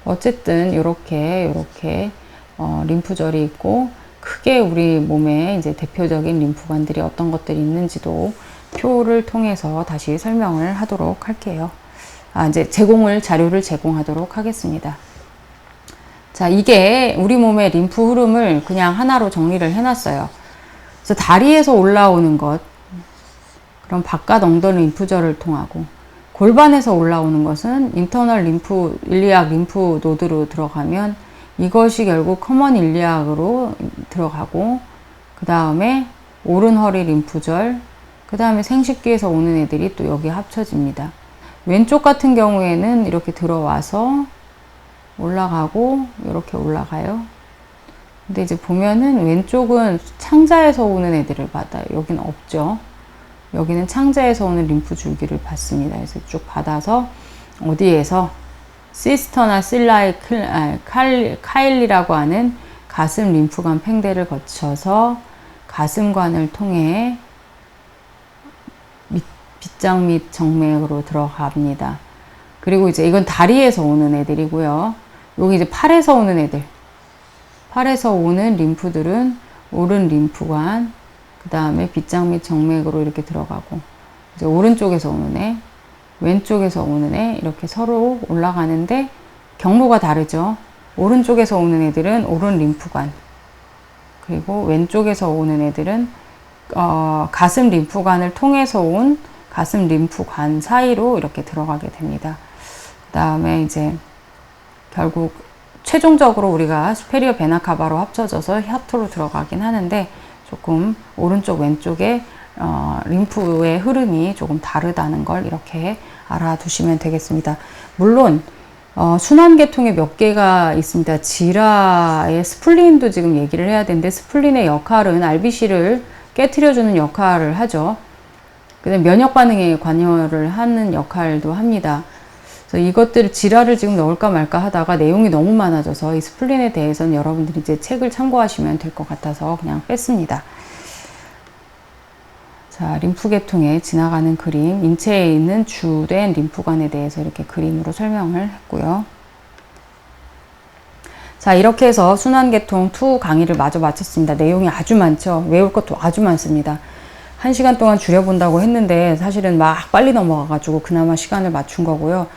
어쨌든 요렇게 림프절이 있고 크게 우리 몸에 이제 대표적인 림프관들이 어떤 것들이 있는지도 표를 통해서 다시 설명을 하도록 할게요. 이제 자료를 제공하도록 하겠습니다. 자, 이게 우리 몸의 림프 흐름을 그냥 하나로 정리를 해놨어요. 그래서 다리에서 올라오는 것, 그럼 바깥 엉덩이 림프절을 통하고, 골반에서 올라오는 것은 일리악 림프 노드로 들어가면 이것이 결국 커먼 일리악으로 들어가고, 그 다음에 오른 허리 림프절, 그 다음에 생식기에서 오는 애들이 또 여기 합쳐집니다. 왼쪽 같은 경우에는 이렇게 들어와서 올라가고 이렇게 올라가요. 근데 이제 보면은 왼쪽은 창자에서 오는 애들을 받아요. 여기는 없죠. 여기는 창자에서 오는 림프 줄기를 받습니다. 그래서 쭉 받아서 어디에서 시스터나 카일리라고 하는 가슴 림프관 팽대를 거쳐서 가슴관을 통해 빗장 및 정맥으로 들어갑니다. 그리고 이제 이건 다리에서 오는 애들이고요. 여기 이제 팔에서 오는 애들. 팔에서 오는 림프들은 오른 림프관, 그 다음에 빗장 및 정맥으로 이렇게 들어가고, 이제 오른쪽에서 오는 애, 왼쪽에서 오는 애, 이렇게 서로 올라가는데 경로가 다르죠. 오른쪽에서 오는 애들은 오른 림프관, 그리고 왼쪽에서 오는 애들은 가슴 림프관을 통해서 온 가슴 림프관 사이로 이렇게 들어가게 됩니다. 그 다음에 이제 결국 최종적으로 우리가 수페리어 베나 카바로 합쳐져서 히아토로 들어가긴 하는데 조금 오른쪽 왼쪽에 림프의 흐름이 조금 다르다는 걸 이렇게 알아두시면 되겠습니다. 물론 순환계통에 몇 개가 있습니다. 지라의 스플린도 지금 얘기를 해야 되는데 스플린의 역할은 RBC를 깨트려주는 역할을 하죠. 그다음에 면역 반응에 관여를 하는 역할도 합니다. 그래서 이것들을 지라를 지금 넣을까 말까 하다가 내용이 너무 많아져서 이 스플린에 대해서는 여러분들이 이제 책을 참고하시면 될 것 같아서 그냥 뺐습니다. 자, 림프계통에 지나가는 그림, 인체에 있는 주된 림프관에 대해서 이렇게 그림으로 설명을 했고요. 자, 이렇게 해서 순환계통 2 강의를 마저 마쳤습니다. 내용이 아주 많죠. 외울 것도 아주 많습니다. 1시간 동안 줄여본다고 했는데 사실은 막 빨리 넘어가가지고 그나마 시간을 맞춘 거고요.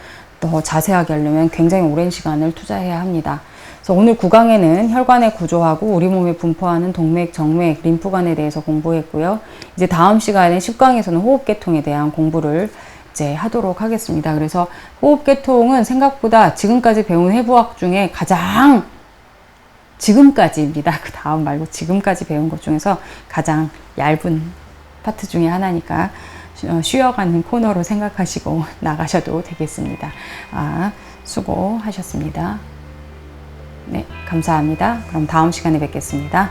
더 자세하게 하려면 굉장히 오랜 시간을 투자해야 합니다. 그래서 오늘 9강에는 혈관의 구조하고 우리 몸에 분포하는 동맥, 정맥, 림프관에 대해서 공부했고요. 이제 다음 시간에 10강에서는 호흡계통에 대한 공부를 이제 하도록 하겠습니다. 그래서 호흡계통은 생각보다 지금까지 배운 해부학 중에 가장 지금까지입니다. 그 다음 말고 지금까지 배운 것 중에서 가장 얇은 파트 중에 하나니까 쉬어가는 코너로 생각하시고 나가셔도 되겠습니다. 수고하셨습니다. 네, 감사합니다. 그럼 다음 시간에 뵙겠습니다.